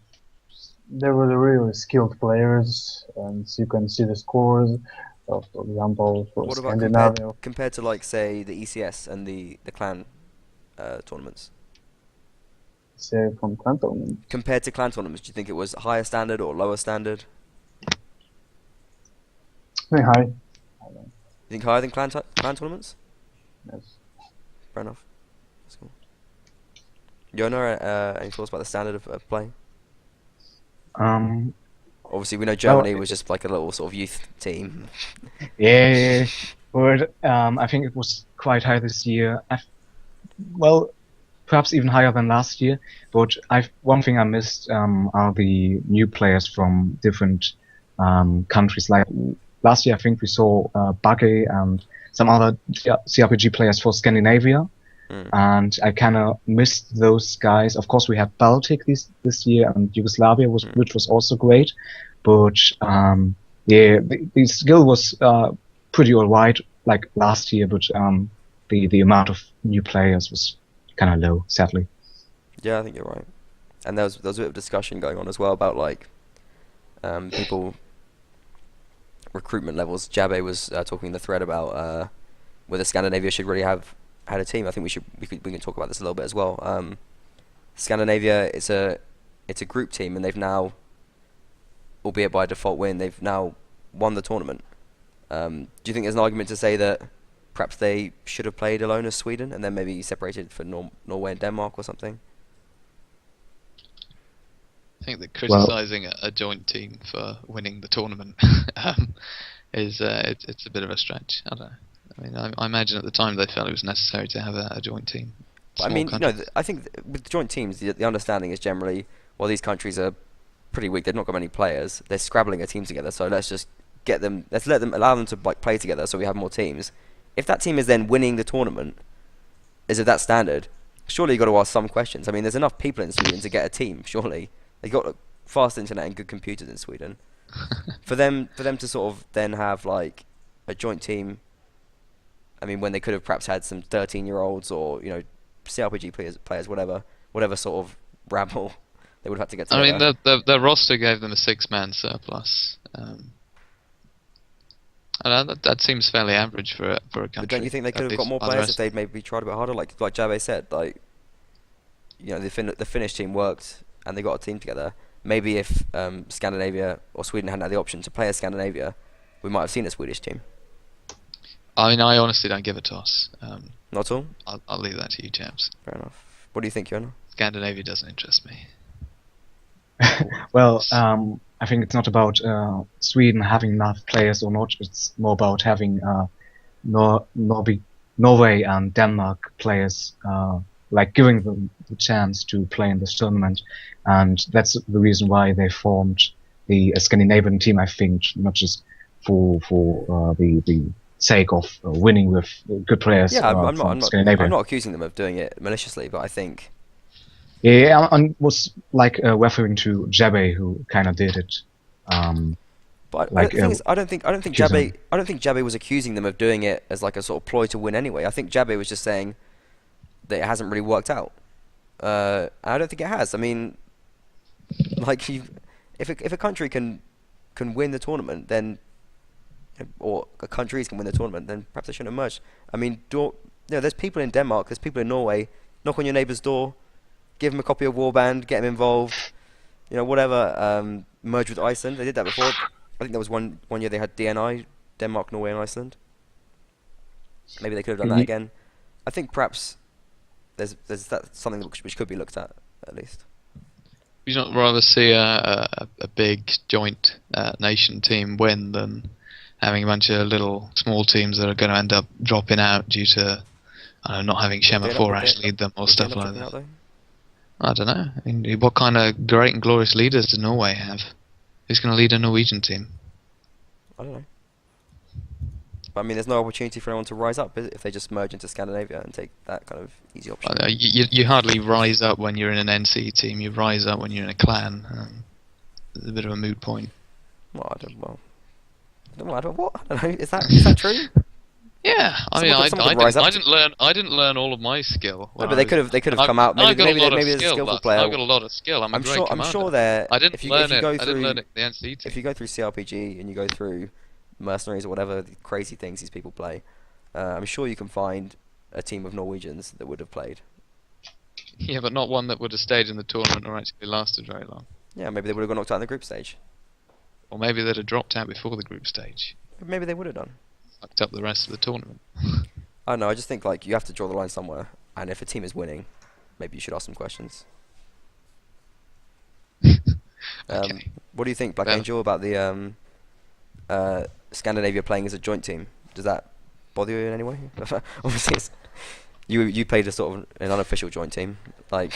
There were really skilled players, and you can see the scores. For example, for What about Scandinavia, compared to like say the ECS and the clan tournaments? say from Canton, Compared to clan tournaments, do you think it was higher standard or lower standard? very high. You think higher than clan tournaments? Yes. Fair enough. That's cool. Yona, any thoughts about the standard of play? Um, Obviously, we know well, Germany was just like a little sort of youth team. yeah, but I think it was quite high this year. Well, perhaps even higher than last year. But one thing I missed are the new players from different countries. Like last year, I think we saw Buggy and some other CRPG players for Scandinavia, and I kind of missed those guys. Of course, we had Baltic this year, and Yugoslavia which was also great. But yeah, the skill was pretty alright like last year, but the amount of new players was kind of low, sadly. Yeah, I think you're right. And there was a bit of discussion going on as well about like people recruitment levels. Jabe was talking in the thread about whether Scandinavia should really have had a team. I think we can talk about this a little bit as well. Scandinavia it's a group team, and they've now, albeit by a default win, they've now won the tournament. Do you think there's an argument to say that perhaps they should have played alone as Sweden and then maybe separated for Norway and Denmark or something? I think that criticising a joint team for winning the tournament is it's a bit of a stretch. I don't know. I mean, I imagine at the time they felt it was necessary to have a joint team. I mean, I think with joint teams, the understanding is generally, well, these countries are pretty weak. They've not got many players. They're scrabbling a team together. So let's just allow them to like play together, so we have more teams. If that team is then winning the tournament, is it that standard? Surely you've got to ask some questions. I mean, there's enough people in Sweden to get a team. Surely they've got fast internet and good computers in Sweden. for them to sort of then have like a joint team. I mean, when they could have perhaps had some 13-year-olds or CRPG players, whatever sort of rabble they would have had to get together. I mean, the roster gave them a 6-man surplus. And that seems fairly average for a country. But don't you think they could have got more players if they'd maybe tried a bit harder? Like Jabe said, like the Finnish team worked and they got a team together. Maybe if Scandinavia or Sweden hadn't had the option to play as Scandinavia, we might have seen a Swedish team. I mean, I honestly don't give a toss. Not at all? I'll leave that to you, chaps. Fair enough. What do you think, Yona? Scandinavia doesn't interest me. Well, I think it's not about Sweden having enough players or not. It's more about having Norway and Denmark players, like giving them the chance to play in this tournament, and that's the reason why they formed the Scandinavian team. I think not just for the sake of winning with good players. Yeah, I'm not accusing them of doing it maliciously, but I think. Yeah, I was like referring to Jabe, who kind of did it. But like, the thing is, I don't think Jabe was accusing them of doing it as like a sort of ploy to win anyway. I think Jabe was just saying that it hasn't really worked out. I don't think it has. I mean, like if a country can win the tournament, then or countries can win the tournament, then perhaps they shouldn't have merged. I mean, there's people in Denmark, there's people in Norway. Knock on your neighbour's door, give them a copy of Warband, get them involved. Whatever. Merge with Iceland. They did that before. I think there was one year they had DNI, Denmark, Norway, and Iceland. Maybe they could have done that again. I think perhaps there's something which could be looked at least. Would you not rather see a big joint nation team win than having a bunch of little small teams that are going to end up dropping out due to not having Shema 4 actually lead them or stuff like that? I don't know. I mean, what kind of great and glorious leaders do Norway have? Who's going to lead a Norwegian team? I don't know. But I mean, there's no opportunity for anyone to rise up if they just merge into Scandinavia and take that kind of easy option. You hardly rise up when you're in an NC team. You rise up when you're in a clan. It's a bit of a moot point. Well, I don't know. Is that true? Yeah, I didn't learn all of my skill. No, but they could have come out. Maybe there's a skillful player. I've got a lot of skill. I'm sure. I'm sure there. I didn't learn it in the NC team. If you go through CRPG and you go through Mercenaries or whatever the crazy things these people play, I'm sure you can find a team of Norwegians that would have played. Yeah, but not one that would have stayed in the tournament or actually lasted very long. Yeah, maybe they would have got knocked out in the group stage. Or maybe they'd have dropped out before the group stage. Maybe they would have done. Fucked up the rest of the tournament. I don't know, I just think like you have to draw the line somewhere, and if a team is winning, maybe you should ask some questions. Okay. What do you think, Black Angel, about the Scandinavia playing as a joint team? Does that bother you in any way? Obviously, you played a sort of an unofficial joint team. Like,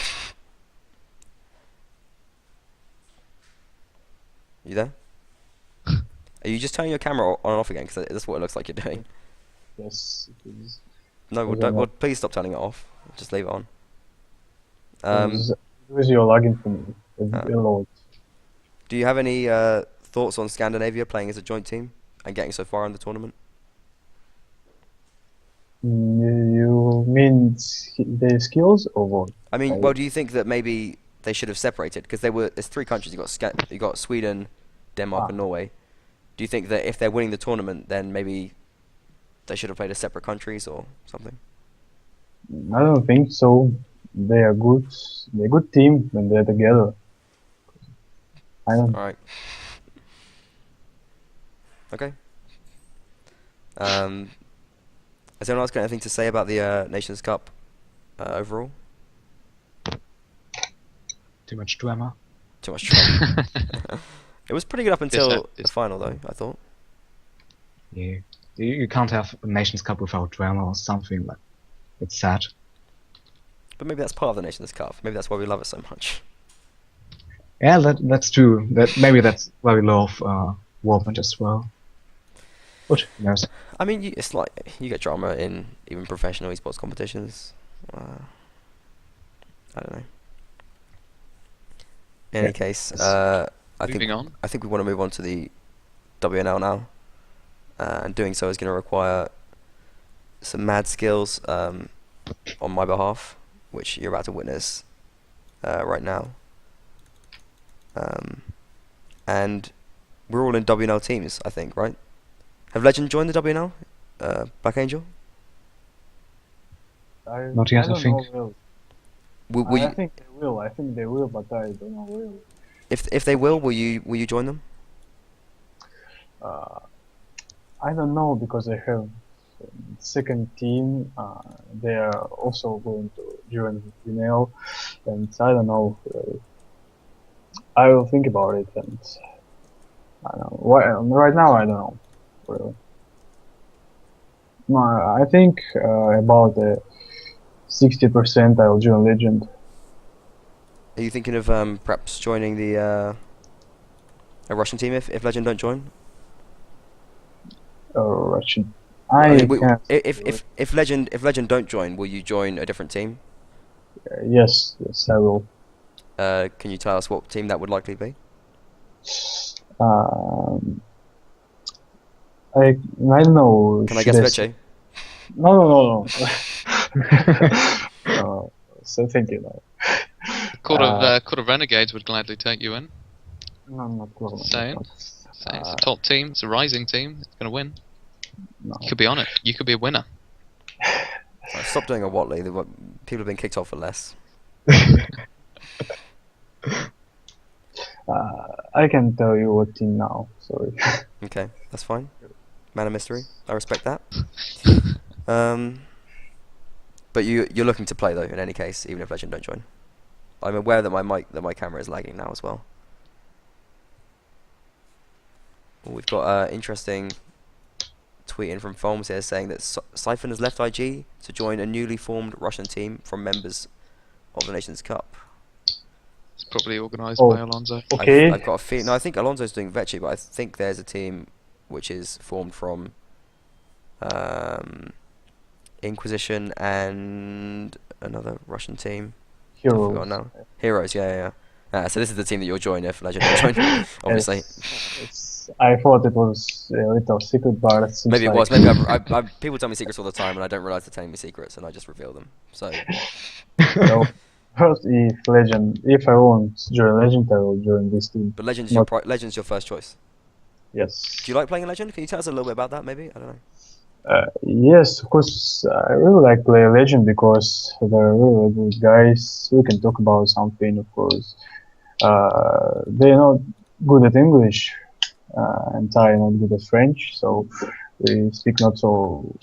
you there? Are you just turning your camera on and off again? Because that's what it looks like you're doing. Yes, it is. No, please stop turning it off. Just leave it on. Because you're lagging for me a lot. Do you have any thoughts on Scandinavia playing as a joint team and getting so far in the tournament? You mean their skills or what? I mean, well, do you think that maybe they should have separated? Because there's 3 countries. You got Sweden, Denmark, and Norway. Do you think that if they're winning the tournament, then maybe they should have played as separate countries or something? I don't think so. They are good. They're a good team when they're together. I don't. All right. Okay. Has anyone else got anything to say about the Nations Cup overall? Too much drama. Too much drama. It was pretty good up until the final, though, I thought. Yeah. You can't have a Nations Cup without drama or something. Like, it's sad. But maybe that's part of the Nations Cup. Maybe that's why we love it so much. Yeah, that's true. Maybe that's why we love Warpment as well. But who knows? I mean, it's like you get drama in even professional esports competitions. I don't know. In any case, I think we want to move on to the WNL now, and doing so is going to require some mad skills on my behalf, which you're about to witness right now. And we're all in WNL teams, I think, right? Have Legend joined the WNL, Black Angel? Not yet, I think. I think they will. I think they will, but I don't know really. If they will you join them? I don't know, because they have second team. They are also going to join WNL, and I don't know. I will think about it, and I don't know. Right now, I don't know. Really. No, I think about 60% I'll join Legend. Are you thinking of perhaps joining the a Russian team if Legend don't join? Russian. If Legend don't join, will you join a different team? Yes, I will. Can you tell us what team that would likely be? I don't know. Can I guess Veche? No. So thank you. No. Court of Renegades would gladly take you in. No, I'm not going. Saying it's a top team. It's a rising team. It's going to win. No. You could be on it. You could be a winner. Stop doing a Watley. People have been kicked off for less. I can tell you what team now. Sorry. Okay, that's fine. Man of mystery. I respect that. But you're looking to play though. In any case, even if Legend don't join. I'm aware that my camera is lagging now as well. We've got interesting tweet in from Foams here saying that Siphon has left IG to join a newly formed Russian team from members of the Nations Cup. probably organised Oh. by Alonzo. Okay. I've got a feeling. No, I think Alonso's doing Vecchi, but I think there's a team which is formed from Inquisition and another Russian team. I Heroes. forgot now. Heroes, yeah. So this is the team that you'll join if Legend will join, obviously. I thought it was a little secret, but it seems Maybe it like was. Maybe people tell me secrets all the time, and I don't realize they're telling me secrets, and I just reveal them. So So, first, if I won't join Legend, I will join this team. but Legend's Not- Legend's your first choice. Yes. Do you like playing Legend? Can you tell us a little bit about that, maybe? I don't know. Yes, of course. I really like play Legend because they're really good guys. We can talk about something, of course. They're not good at English, and I not good at French, so we speak not so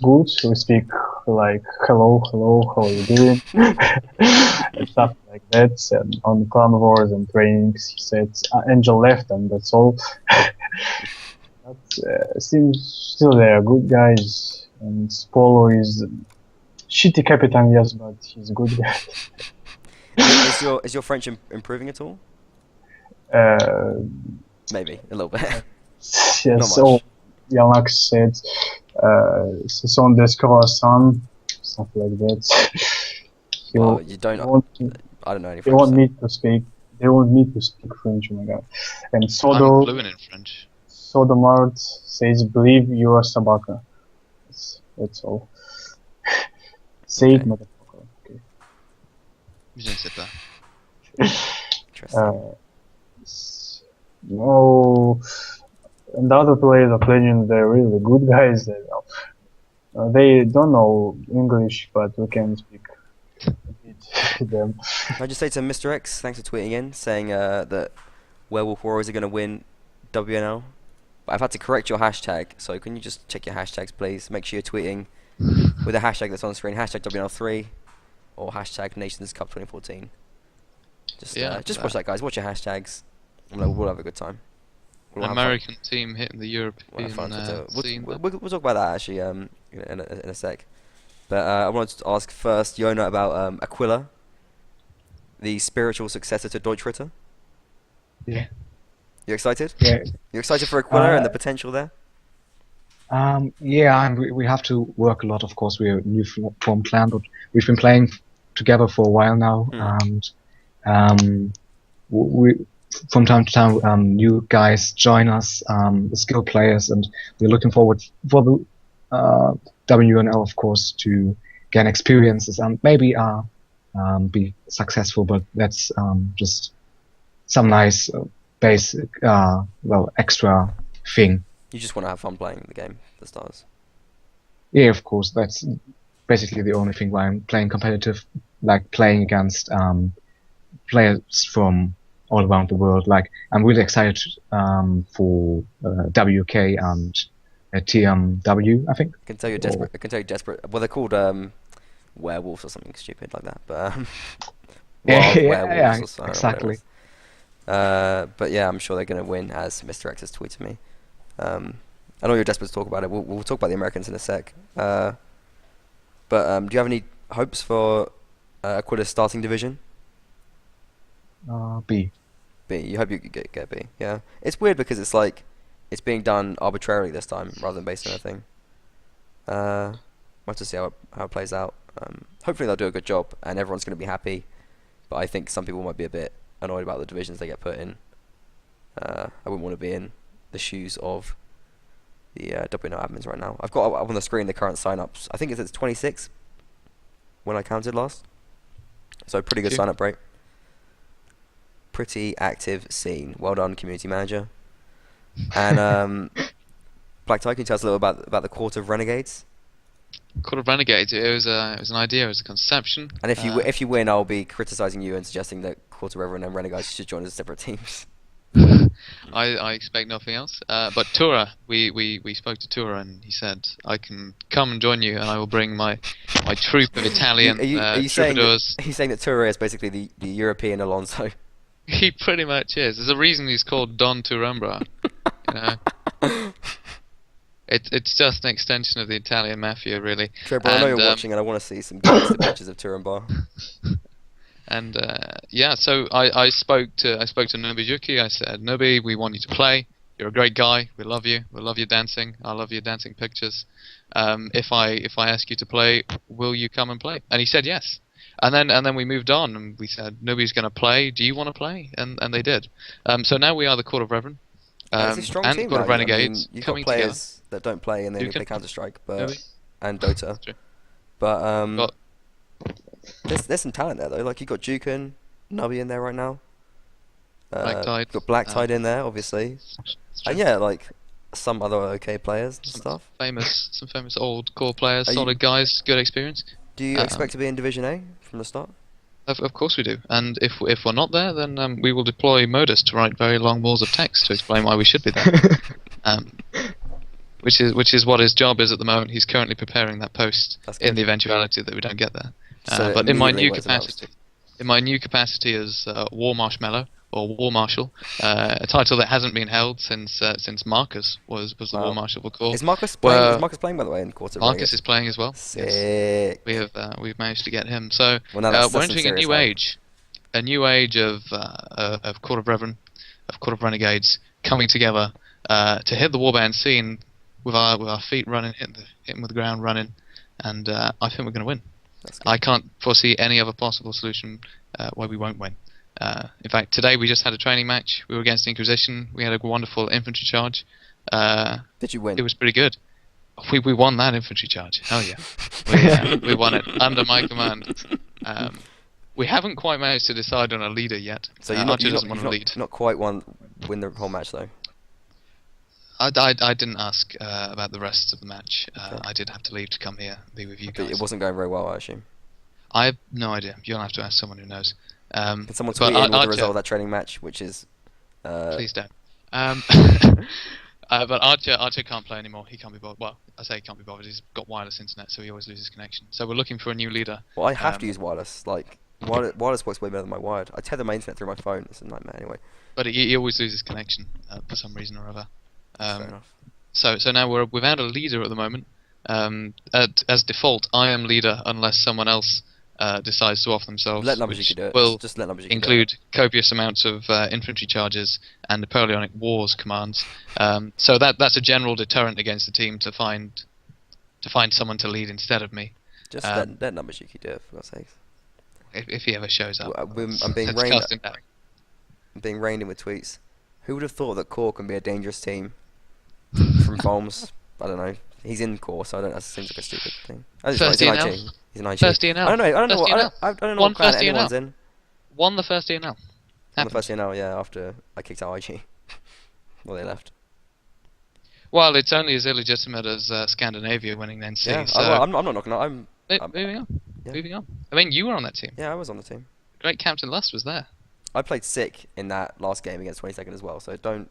good. We speak like hello, how are you doing, and stuff like that. And on Clan Wars and trainings, he said Angel left, and that's all. But seems still they are good guys, and Polo is shitty captain, yes, but he's a good guy. Is your French improving at all? Maybe a little bit. Yes, Not so much. Yanak said, ce sont des croissants, stuff like that. He Well, wa- you don't. he want, I don't know any they French. want so- me to speak. They want me to speak French. Oh my god! And I'm Sodo, fluent in French. Sodomart says, "Believe you are Sabaka." That's all. Say it, Okay. motherfucker. Okay. Je ne sais pas. Interesting. No, and the other players of Legend, they're really good guys. They don't know English, but we can speak a bit to them. Can I just say to Mr. X, thanks for tweeting in, saying that Werewolf Warriors are going to win WNL. But I've had to correct your hashtag, so can you just check your hashtags, please? Make sure you're tweeting with a hashtag that's on screen, hashtag WNL3 or hashtag Nations Cup 2014. Just watch that, guys. Watch your hashtags. We'll have a good time. We'll have fun. American team hitting the We'll European have fun. scene. We'll talk about that actually in a sec. But I wanted to ask first Yona about Aquila, the spiritual successor to Deutsch Ritter. Yeah. You excited? Yeah. You excited for Aquila and the potential there? Yeah, and we have to work a lot, of course. We're a new form clan, but we've been playing together for a while now, and we from time to time new guys join us, skilled players, and we're looking forward for the WNL, of course, to gain experiences and maybe be successful. But that's just some nice basic, extra thing. You just want to have fun playing the game, the stars. Yeah, of course. That's basically the only thing why I'm playing competitive, like playing against players from all around the world. Like, I'm really excited for WK and TMW, I think. I can tell you're desperate. I can tell you're desperate. Well, they're called werewolves or something stupid like that. But wild werewolves or something. Exactly. But yeah, I'm sure they're going to win, as Mr. X has tweeted me. I know you're desperate to talk about it. We'll talk about the Americans in a sec. But do you have any hopes for Aquila's starting division? B. B. You hope you get B. Yeah. It's weird because it's like it's being done arbitrarily this time rather than based on anything. We'll have to see how it plays out. Hopefully they'll do a good job and everyone's going to be happy. But I think some people might be a bit annoyed about the divisions they get put in. I wouldn't want to be in the shoes of the WNO admins right now. I've got up on the screen the current sign-ups. I think it's 26 when I counted last. So pretty good sign-up rate. Pretty active scene. Well done, community manager. And BlackTide, can you tell us a little about the Court of Renegades? Court of Renegades. It was an idea. It was a conception. And if you win, I'll be criticizing you and suggesting that Court of Reverend and Renegades should join as separate teams. I expect nothing else. But Tura, we spoke to Tura and he said, I can come and join you and I will bring my troop of Italian Are you saying troubadours. he's saying that Toure is basically the European Alonso? He pretty much is. There's a reason he's called Don Turambra. You know? It's just an extension of the Italian mafia, really. Trevor, I know you're watching and I want to see some gangster pictures of Turambar. And yeah, so I spoke to Nobujuki. I said, Nobi, we want you to play. You're a great guy. We love you. We love your dancing. I love your dancing pictures. If I ask you to play, will you come and play? And he said yes. And then we moved on, and we said, Nobody's going to play. Do you want to play? And they did. So now we are the Court of Reverend. It's a strong and team the Court now. of Renegades You've got coming together. players that don't play and they only play Counter-Strike, and Dota. That's true. But there's some talent there though. Like you got Jukin, Nubby in there right now. BlackTide. Got BlackTide in there, obviously. And yeah, like some other okay players and stuff. Some famous old core players, Are solid guys, good experience. Do you expect to be in Division A from the start? Of course we do. And if we're not there, then we will deploy Modus to write very long walls of text to explain why we should be there. Which is what his job is at the moment. He's currently preparing that post in the eventuality that we don't get there. So but in my new capacity as War Marshmallow or War Marshal, a title that hasn't been held since Marcus was the War Marshal for Core. Is Marcus playing? Is Marcus playing, by the way, in Quarter? Marcus is playing as well. Sick. Yes. We've managed to get him. So that's we're entering a new age of Court of Reverend, of Court of Renegades coming together to hit the warband scene with our feet running, hitting with the ground running, and I think we're going to win. I can't foresee any other possible solution why we won't win. In fact, today we just had a training match. We were against Inquisition. We had a wonderful infantry charge. Did you win? It was pretty good. We won that infantry charge. Hell yeah. We won it under my command. We haven't quite managed to decide on a leader yet. So Archer doesn't want to lead. Not quite win the whole match though. I didn't ask about the rest of the match. I did have to leave to come here, be with you guys. It wasn't going very well, I assume. I have no idea. You'll have to ask someone who knows. Can someone tweet in the result of that training match, which is... Please don't. But Archer can't play anymore. He can't be bothered. Well, I say he can't be bothered. He's got wireless internet, so he always loses connection. So we're looking for a new leader. Well, I have to use wireless. Like, wireless works way better than my wired. I tether my internet through my phone. It's a nightmare anyway. But he always loses connection for some reason or other. Fair enough. So now we're without a leader at the moment. As default, I am leader unless someone else decides to offer themselves. Let Nabuji do it. Will just let Nabuji include copious amounts of infantry charges and Napoleonic Wars commands. So that's a general deterrent against the team to find someone to lead instead of me. Just let Nabuji do it, for God's sakes. If he ever shows up. I'm being rained in with tweets. Who would have thought that Core can be a dangerous team? From Folms, I don't know. He's in Core, so that seems like a stupid thing. First ENL. He's an IG. First ENL. I don't know what clan anyone's in. Won the first ENL. Won the first ENL, yeah, after I kicked out IG. Well, they left. Well, it's only as illegitimate as Scandinavia winning the NC. Yeah, so I'm not knocking out. moving on. Yeah. Moving on. I mean, you were on that team. Yeah, I was on the team. Great Captain Lust was there. I played sick in that last game against 22nd as well, so don't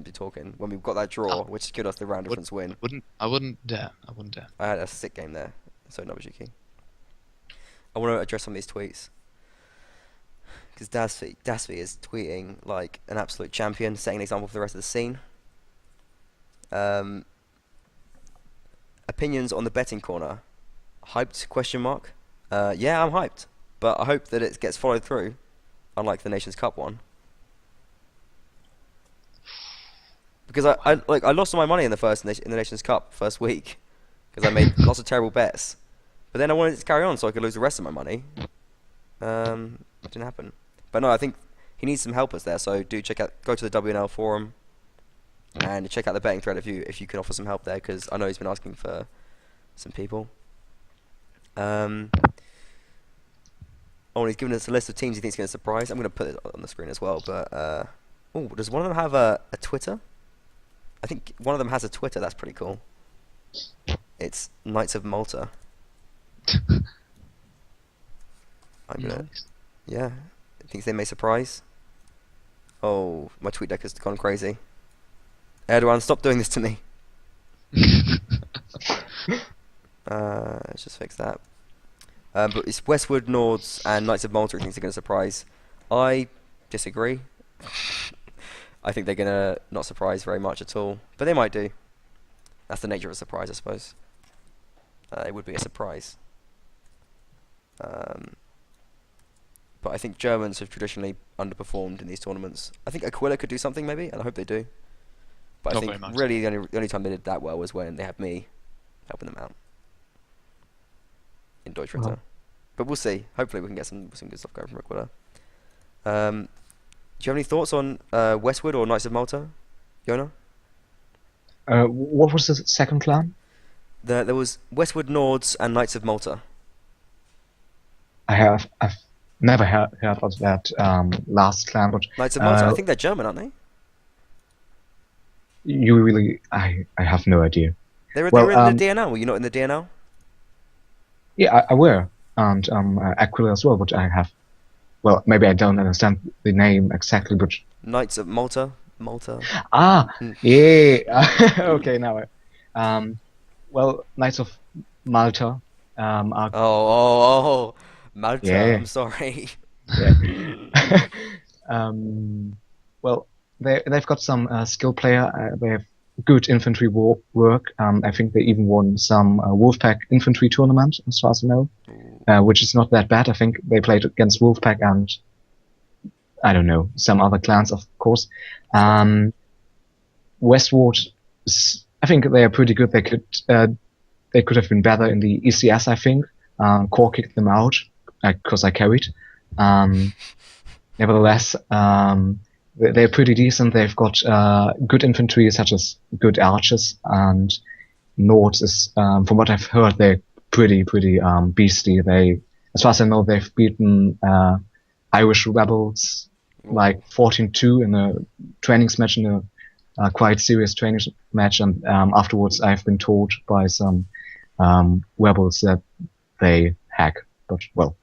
be talking. When we got that draw, which secured us the round difference win. I wouldn't dare. I had a sick game there, so Nobujuki. I want to address some of these tweets. Because Dasby is tweeting like an absolute champion, setting an example for the rest of the scene. Opinions on the betting corner. Hyped, question mark? Yeah, I'm hyped. But I hope that it gets followed through, unlike the Nations Cup one. Because I lost all my money in the Nations Cup first week because I made lots of terrible bets, but then I wanted it to carry on so I could lose the rest of my money. It didn't happen. But no, I think he needs some helpers there. So go to the WNL forum and check out the betting thread if you can offer some help there, because I know he's been asking for some people. And he's given us a list of teams he thinks are going to surprise. I'm going to put it on the screen as well. But does one of them have a Twitter? I think one of them has a Twitter. That's pretty cool. It's Knights of Malta. Yeah. Thinks they may surprise. Oh, my tweet deck has gone crazy. Erdogan, stop doing this to me. Let's just fix that. But it's Westwood, Nords, and Knights of Malta who thinks they're going to surprise. I disagree. I think they're going to not surprise very much at all. But they might do. That's the nature of a surprise, I suppose. It would be a surprise. But I think Germans have traditionally underperformed in these tournaments. I think Aquila could do something maybe, and I hope they do. But I Not think very much. really the only time they did that well was when they had me helping them out in Deutschritter. Well. But we'll see. Hopefully we can get some good stuff going from Aquila. Do you have any thoughts on Westwood or Knights of Malta, Yona? What was the second clan? There was Westwood Nords and Knights of Malta. I've never heard of that last clan, but Knights of Malta. I think they're German, aren't they? you really, I have no idea. They're Well, in the DNL. Were you not in the DNL? Yeah, I were, and Aquila as well, but I have. Well, maybe I don't understand the name exactly, but Knights of Malta. Hmm. yeah. Okay, now well, Knights of Malta are Oh, Malta. Yeah. I'm sorry. yeah. Well, they've got some skill player. They have good infantry work. I think they even won some Wolfpack infantry tournament, as far as I know, which is not that bad. I think they played against Wolfpack and I don't know, some other clans, of course. Westwood, I think they are pretty good. They could have been better in the ECS, I think. Core kicked them out because I carried. Nevertheless, they're pretty decent. They've got good infantry, such as good archers, and Nords is, from what I've heard, they're pretty beastly. As far as I know, they've beaten Irish rebels like 14-2 in a trainings match, in a quite serious training match, and afterwards I've been told by some rebels that they hack, but well,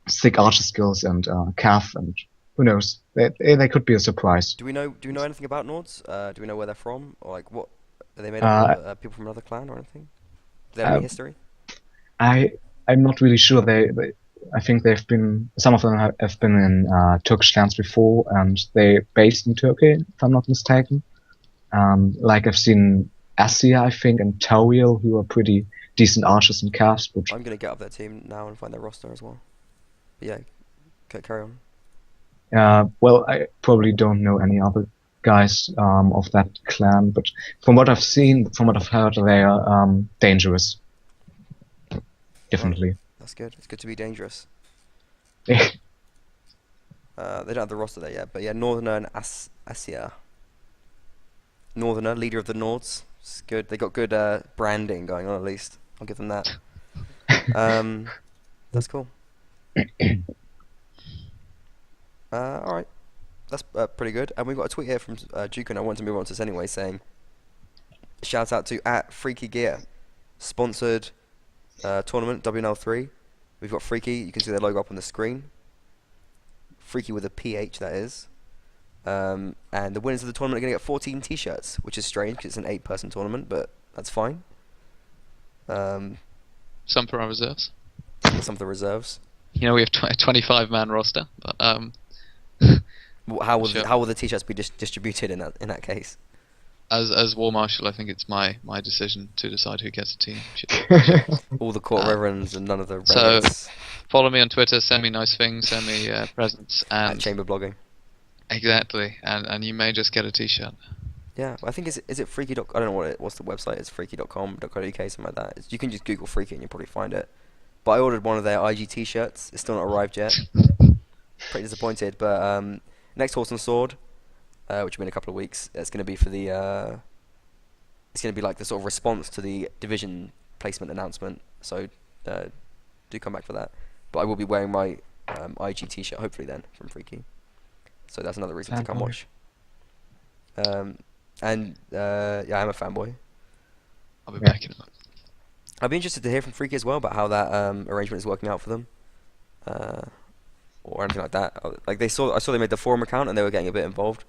sick archer skills and calf, and who knows, they could be a surprise. Do we know anything about Nords? Do we know where they're from, or like what are they made up of? People from another clan or anything? Do they have any history? I'm not really sure. I think some of them have been in Turkish clans before, and they're based in Turkey, if I'm not mistaken. Like I've seen Asia, I think, and Tauriel, who are pretty decent archers and calves. But I'm gonna get up their team now and find their roster as well. But yeah, carry on. well, I probably don't know any other guys of that clan, but from what I've seen, from what I've heard, they are dangerous. Definitely. That's good. It's good to be dangerous. Yeah. They don't have the roster there yet, but yeah, Northerner and Asia. Northerner, leader of the Nords. It's good. They got good branding going on, at least. I'll give them that. That's cool. Alright. That's pretty good. And we've got a tweet here from Duke, and I want to move on to this anyway, saying, shout out to @FreakyGear. Sponsored tournament, WNL3. We've got Freaky. You can see their logo up on the screen. Freaky with a PH, that is. And the winners of the tournament are going to get 14 t-shirts, which is strange because it's an 8-person tournament, but that's fine. Some for our reserves. Some of the reserves. You know, we have a 25-man roster, but How will Sure. how will the t-shirts be distributed in that case? as War Marshal, I think it's my decision to decide who gets a team. All the court reverends and none of the So- reverends Follow me on Twitter, send me nice things, send me presents, at and chamber blogging. exactly, and you may just get a t-shirt. Yeah, I think is it freaky. I don't know what's the website. It's freaky.com.co.uk, something like that. You can just Google Freaky and you'll probably find it. But I ordered one of their IG t-shirts. It's still not arrived yet. Pretty disappointed. But next Horse and Sword, which will be in a couple of weeks, it's going to be for the. It's going to be like the sort of response to the division placement announcement. So do come back for that. But I will be wearing my IG t-shirt hopefully then from Freaky. So that's another reason to come watch. And yeah, I'm a fanboy. I'll be back in a month. I'd be interested to hear from Freaky as well about how that arrangement is working out for them, or anything like that. Like I saw they made the forum account and they were getting a bit involved,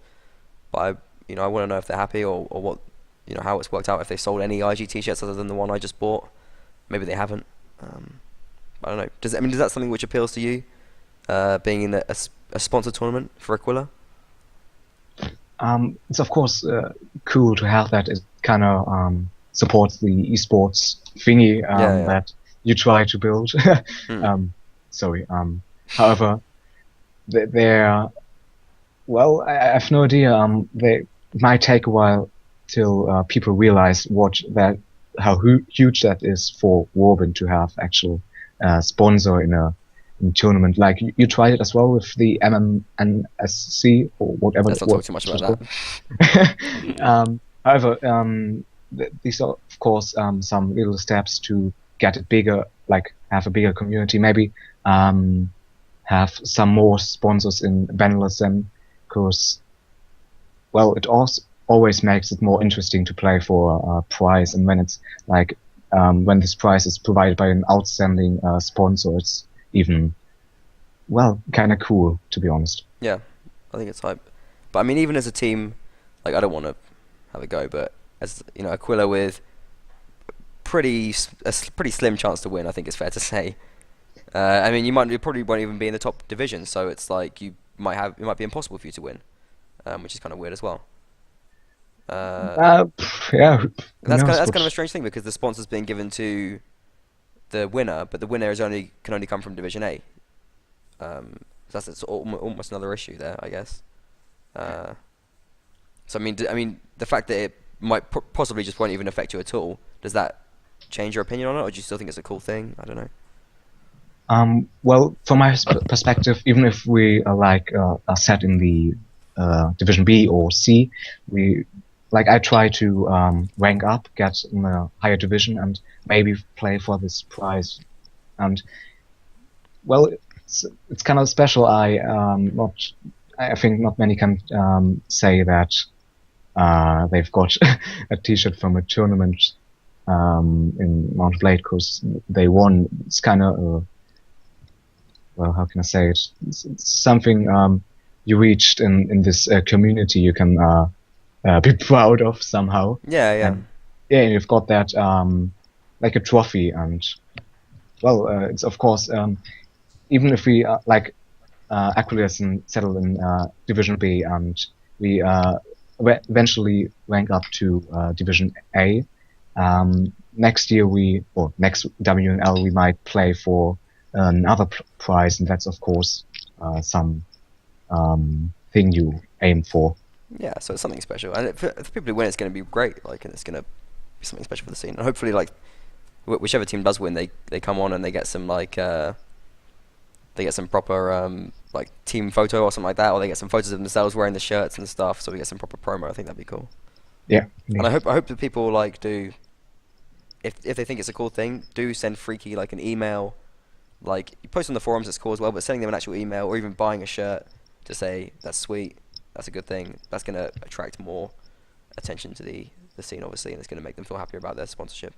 but I want to know if they're happy or what, how it's worked out. If they sold any IG t-shirts other than the one I just bought, maybe they haven't. I don't know. Does that something which appeals to you, being in a sponsored tournament for Aquila? It's of course cool to have that. It kind of supports the esports thingy that you try to build. However, they're well, I have no idea. They it might take a while till people realize how huge that is for Warbin to have actual sponsor in tournament. Like you tried it as well with the MMNSC or whatever. Let's not talk too much about that. However, these are of course some little steps to get it bigger, like have a bigger community. Maybe have some more sponsors in Benelux then, because well, it also always makes it more interesting to play for a prize, and when it's like when this prize is provided by an outstanding sponsor, it's even well kind of cool, to be honest. Yeah, I think it's hype. But I mean, even as a team, like I don't want to have a go, but as you know, Aquila with a pretty slim chance to win, I think it's fair to say. I mean, you probably won't even be in the top division, so it's like it might be impossible for you to win, which is kind of weird as well. Yeah, That's kind of a strange thing because the sponsor's being given to the winner, but the winner can only come from Division A. That's almost another issue there, I guess. So I mean, the fact that it might possibly just won't even affect you at all, does that change your opinion on it, or do you still think it's a cool thing? I don't know. Well, from my perspective, even if we are set in the Division B or C, I try to rank up, get in a higher division, and maybe play for this prize. And well, it's kind of special. I think not many can say that they've got a T-shirt from a tournament in mount&blade because they won. It's kind of well, how can I say it? It's something you reached in this community you can be proud of somehow. Yeah. And you've got that like a trophy, and well, it's of course even if we Aquila settle in Division B and we eventually rank up to Division A. Next year next WNL we might play for another prize, and that's of course some thing you aim for. Yeah, so it's something special, and for people who win, it's going to be great. Like, and it's going to be something special for the scene. And hopefully, like, whichever team does win, they come on and they get some proper like team photo or something like that, or they get some photos of themselves wearing the shirts and stuff. So we get some proper promo. I think that'd be cool. Yeah. And I hope that people do, if they think it's a cool thing, do send Freaky like an email. Like, you post on the forums, it's cool as well, but sending them an actual email or even buying a shirt to say that's sweet, that's a good thing, that's going to attract more attention to the scene, obviously, and it's going to make them feel happier about their sponsorship.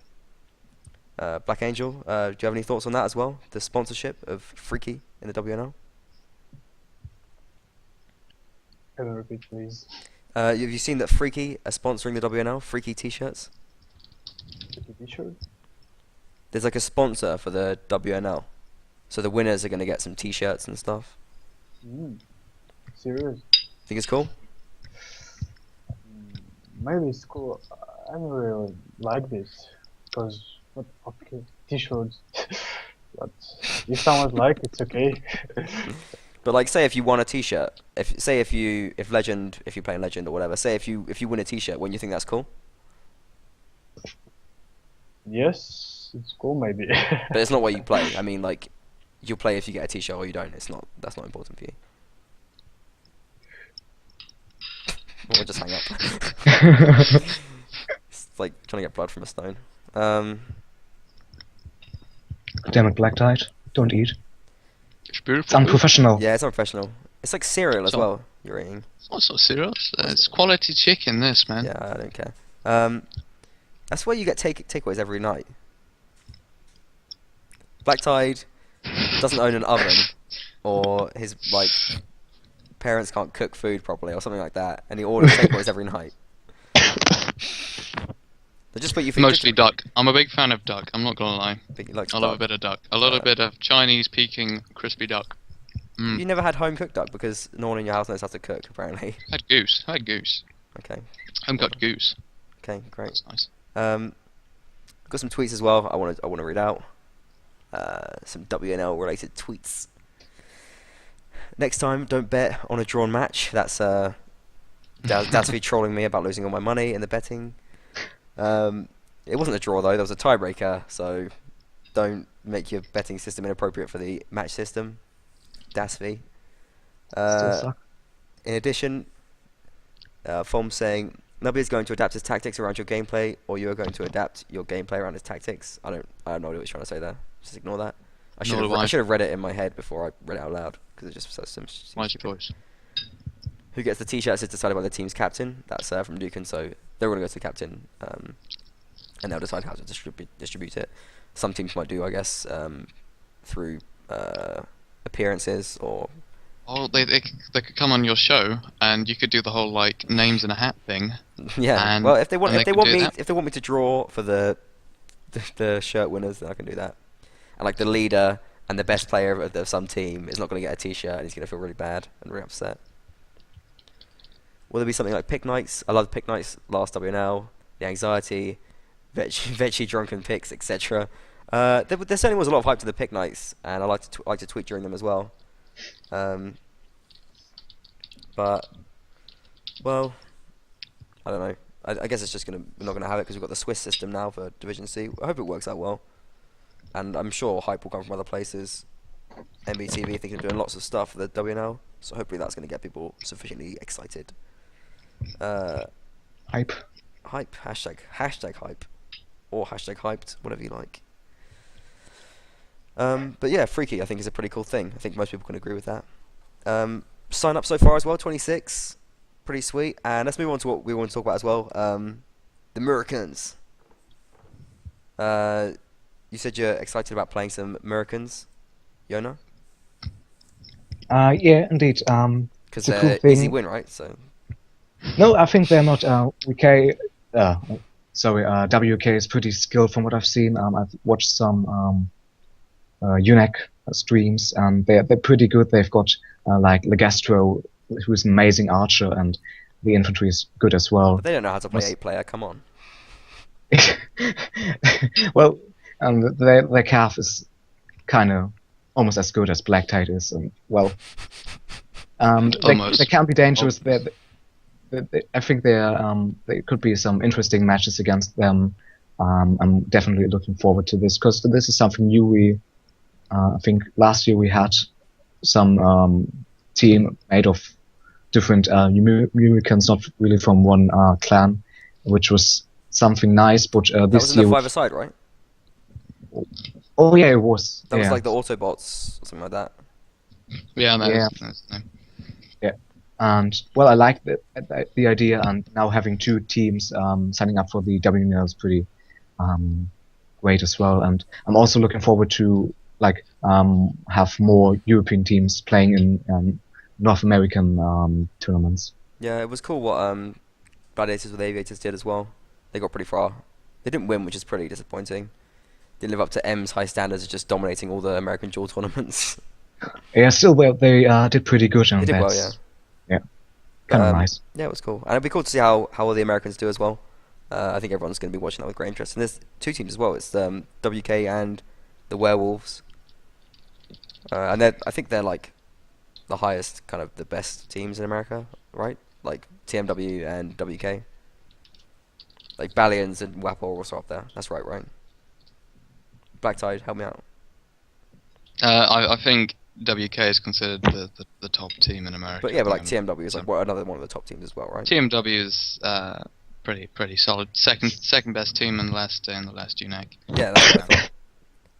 Black Angel, do you have any thoughts on that as well? The sponsorship of Freaky in the WNL? Can you repeat, please? Have you seen that Freaky are sponsoring the WNL? Freaky t-shirts? T-shirt? There's like a sponsor for the WNL. So the winners are going to get some t-shirts and stuff. Serious? Think it's cool? Maybe it's cool. I don't really like this because okay, t-shirts. But if someone like, it's okay. But like, say if you won a t-shirt, if you're playing Legend or whatever, say if you win a t-shirt, wouldn't you think that's cool? Yes, it's cool maybe. But it's not what you play. I mean, like, you'll play if you get a t-shirt or you don't. That's not important for you. We'll just hang up. It's like trying to get blood from a stone. Damn it, BlackTide, don't eat. It's beautiful. It's unprofessional. Yeah, it's unprofessional. It's like cereal as well. You're eating. It's not cereal. It's quality chicken. This, man. Yeah, I don't care. That's why you get takeaways every night. BlackTide doesn't own an oven, or his parents can't cook food properly, or something like that, and he orders takeaways every night. They just put you Mostly duck. I'm a big fan of duck. I'm not gonna lie. I love a bit of duck. A little bit of Chinese Peking crispy duck. You never had home cooked duck because no one in your house knows how to cook, apparently. Had goose. Okay. Home cut goose. Okay, great. That's nice. Got some tweets as well. I want to read out some WNL related tweets. next time, don't bet on a drawn match. That's me trolling me about losing all my money in the betting. It wasn't a draw though. There was a tiebreaker, so don't make your betting system inappropriate for the match system. Dasby. Still suck. In addition, Fom's saying nobody's going to adapt his tactics around your gameplay, or you are going to adapt your gameplay around his tactics. I have no idea what he's trying to say there. Just ignore that. I should have read it in my head before I read it out loud because it just so Wise choice. Who gets the t-shirts is decided by the team's captain. That's from Dukin, so they're going to go to the captain, and they'll decide how to distribute it. Some teams might do, I guess, through appearances or. Oh, they could come on your show, and you could do the whole like names in a hat thing. Yeah. And, well, if they want me to draw for the shirt winners, then I can do that. And like the leader and the best player of some team is not going to get a t-shirt, and he's going to feel really bad and really upset. Will there be something like pick nights? I love pick nights. Last WNL, the anxiety, Veggie drunken picks, etc. There certainly was a lot of hype to the pick nights, and I like to tweet during them as well. But well, I don't know. I guess it's just we're not gonna have it because we've got the Swiss system now for Division C. I hope it works out well, and I'm sure hype will come from other places. MBTV thinking of doing lots of stuff for the WNL, so hopefully that's gonna get people sufficiently excited. Hype. Hashtag hype, or hashtag hyped, whatever you like. But yeah, Freaky I think is a pretty cool thing. I think most people can agree with that. Sign up so far as well, 26, pretty sweet. And let's move on to what we want to talk about as well. The Americans. You said you're excited about playing some Americans, Yona? Yeah, indeed. Because it's a they're cool easy thing. win, right? So. No, I think they're not. WK is pretty skilled from what I've seen. I've watched some UNEC streams, and they're pretty good. They've got like Legastro, who's an amazing archer, and the infantry is good as well. But they don't know how to play 8-player. Come on. Well, their calf is kind of almost as good as BlackTide is, and well, they can be dangerous. I think there could be some interesting matches against them. I'm definitely looking forward to this because this is something new. I think last year we had some team made of different Americans, not really from one clan, which was something nice. But that this was in year, the 5-a-side, right? Oh yeah, it was. That was like the Autobots or something like that. Yeah, Yeah. that's the name. And well, I like the idea, and now having two teams signing up for the WNL is pretty great as well. And I'm also looking forward to have more European teams playing in North American tournaments. Yeah, it was cool what Gladiators with Aviators did as well. They got pretty far. They didn't win, which is pretty disappointing. Didn't live up to M's high standards of just dominating all the American duel tournaments. Yeah, still they did pretty good. They did well, yeah. Yeah, kind of nice. Yeah, it was cool. And it'd be cool to see how all the Americans do as well. I think everyone's going to be watching that with great interest. And there's two teams as well. It's WK and the Werewolves. And I think they're like the highest, kind of the best teams in America, right? Like TMW and WK. Like Balians and WAPO are also up there. That's right? BlackTide, help me out. I think WK is considered the top team in America. But yeah, but like TMW is like another one of the top teams as well, right? TMW is pretty solid. Second best team in the last UNAC. Yeah, that's what I thought.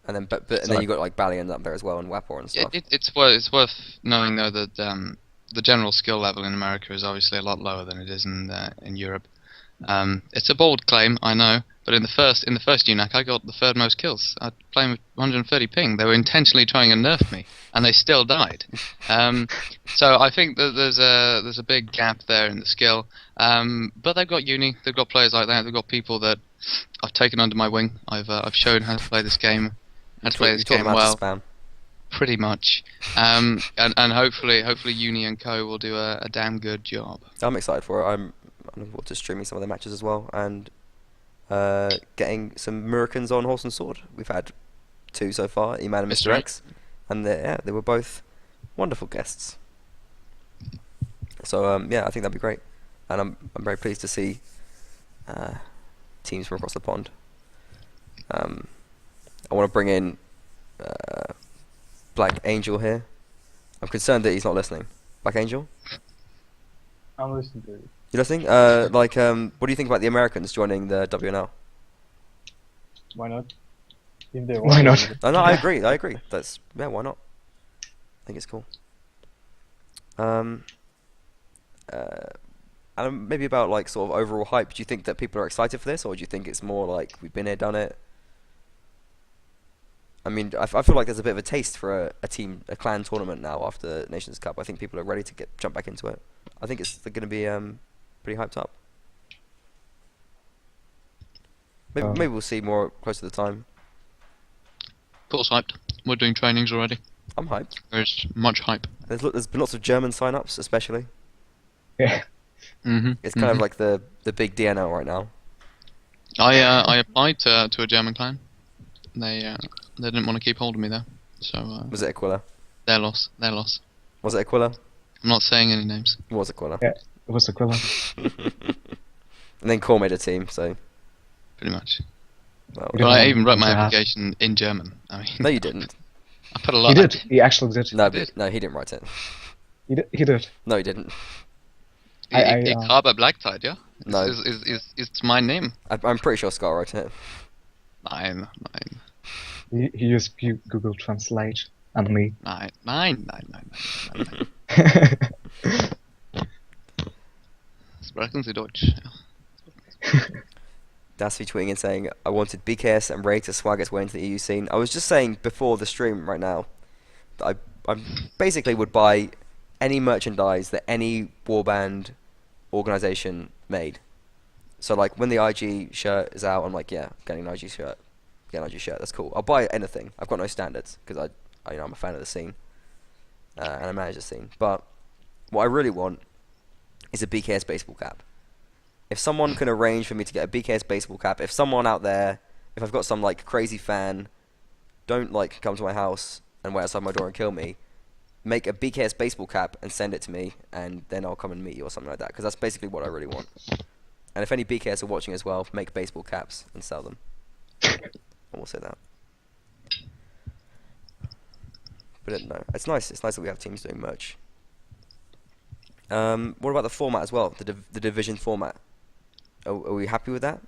And then and then you got like Balians up there as well and Wapor and stuff. It's worth knowing though that the general skill level in America is obviously a lot lower than it is in Europe. It's a bold claim, I know, but in the first UNAC I got the third most kills. I playing with 130 ping. They were intentionally trying to nerf me, and they still died. So I think that there's a big gap there in the skill. But they've got uni, they've got players like that, they've got people that I've taken under my wing. I've shown how to play this game, how to play this game well. Spam. Pretty much, and hopefully Uni and Co will do a damn good job. I'm excited for it. I'm looking forward to streaming some of the matches as well, and getting some Americans on Horse&Sword. We've had 2 so far, Eman and Mr. X, and they were both wonderful guests. So yeah, I think that'd be great, and I'm very pleased to see teams from across the pond. I want to bring in Black Angel here. I'm concerned that he's not listening. Black Angel, I'm listening to it. you listening? What do you think about the Americans joining the WNL? Why not? If they Why want not? to. No, I agree. That's why not? I think it's cool. And maybe about like sort of overall hype. Do you think that people are excited for this, or do you think it's more like we've been here, done it? I mean, I feel like there's a bit of a taste for a clan tournament now after Nations Cup. I think people are ready to jump back into it. I think it's going to be pretty hyped up. Maybe we'll see more close to the time. Paul's hyped. We're doing trainings already. I'm hyped. There's much hype. There's been lots of German sign-ups, especially. Yeah. It's kind of like the big DNL right now. I applied to a German clan. They didn't want to keep hold of me there. So Was it Aquila? their loss. Was it Aquila? I'm not saying any names. It was Aquila. Yeah. It was Aquila. And then Core made a team, so Pretty much. well. You But don't I want even wrote my to have- application in German. I mean, No, you didn't. I put a lot. He did. He actually did. No, did. no, he didn't write it. He did. No, he didn't. I- Ich habe BlackTide, yeah? No. It's my name. I'm pretty sure Scott wrote it. Nein. He used Google Translate and me. Nein. Sprechen Sie Deutsch. Dasby tweeting and saying, I wanted BKS and Ray to swag its way into the EU scene. I was just saying before the stream right now that I basically would buy any merchandise that any warband organization made. So like when the IG shirt is out, I'm like, yeah, getting an IG shirt. Get an IG shirt, that's cool. I'll buy anything. I've got no standards because I'm a fan of the scene and I manage the scene. But what I really want is a BKS baseball cap. If someone can arrange for me to get a BKS baseball cap, if someone out there, if I've got some like crazy fan, don't like come to my house and wait outside my door and kill me, make a BKS baseball cap and send it to me, and then I'll come and meet you or something like that, because that's basically what I really want. And if any BKS are watching as well, make baseball caps and sell them. And we'll say that. But no, it's nice. It's nice that we have teams doing merch. What about the format as well? The division format. Are we happy with that?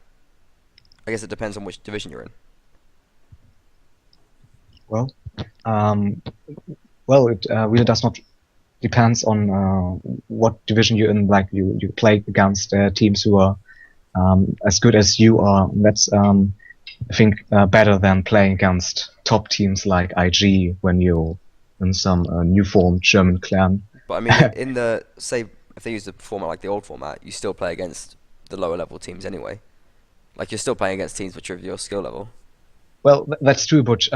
I guess it depends on which division you're in. Well, it really does not depends on what division you're in. Like you play against teams who are as good as you are. That's I think better than playing against top teams like IG when you're in some new formed German clan. But I mean, in the say if they use the format like the old format, you still play against the lower level teams anyway. Like you're still playing against teams which are of your skill level. Well, that's true, but you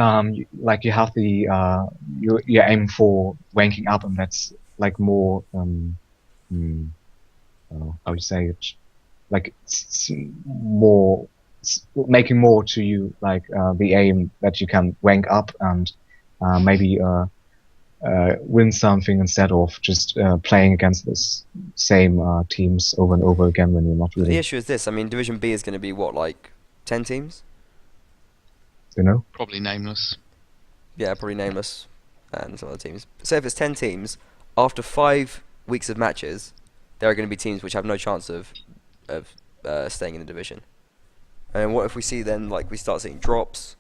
have the you aim for ranking up, and that's like more how you say it, like making more to you, like the aim that you can rank up and maybe win something instead of just playing against this same teams over and over again when you're not really. The issue is this. I mean, Division B is going to be what, like 10 teams? You know? Probably nameless. Yeah, probably nameless, and some other teams. So if it's 10 teams, after 5 weeks of matches, there are going to be teams which have no chance of staying in the division. And what if we see then, like, we start seeing drops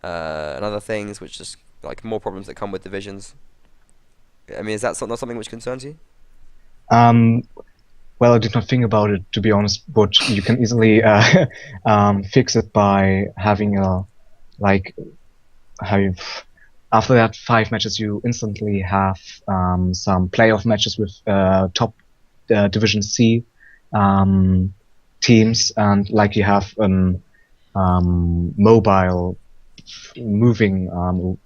and other things, which just like more problems that come with divisions? I mean, is that not something which concerns you? Well, I did not think about it, to be honest, but you can easily fix it by having after that 5 matches, you instantly have some playoff matches with top Division C teams, and like you have mobile moving Well,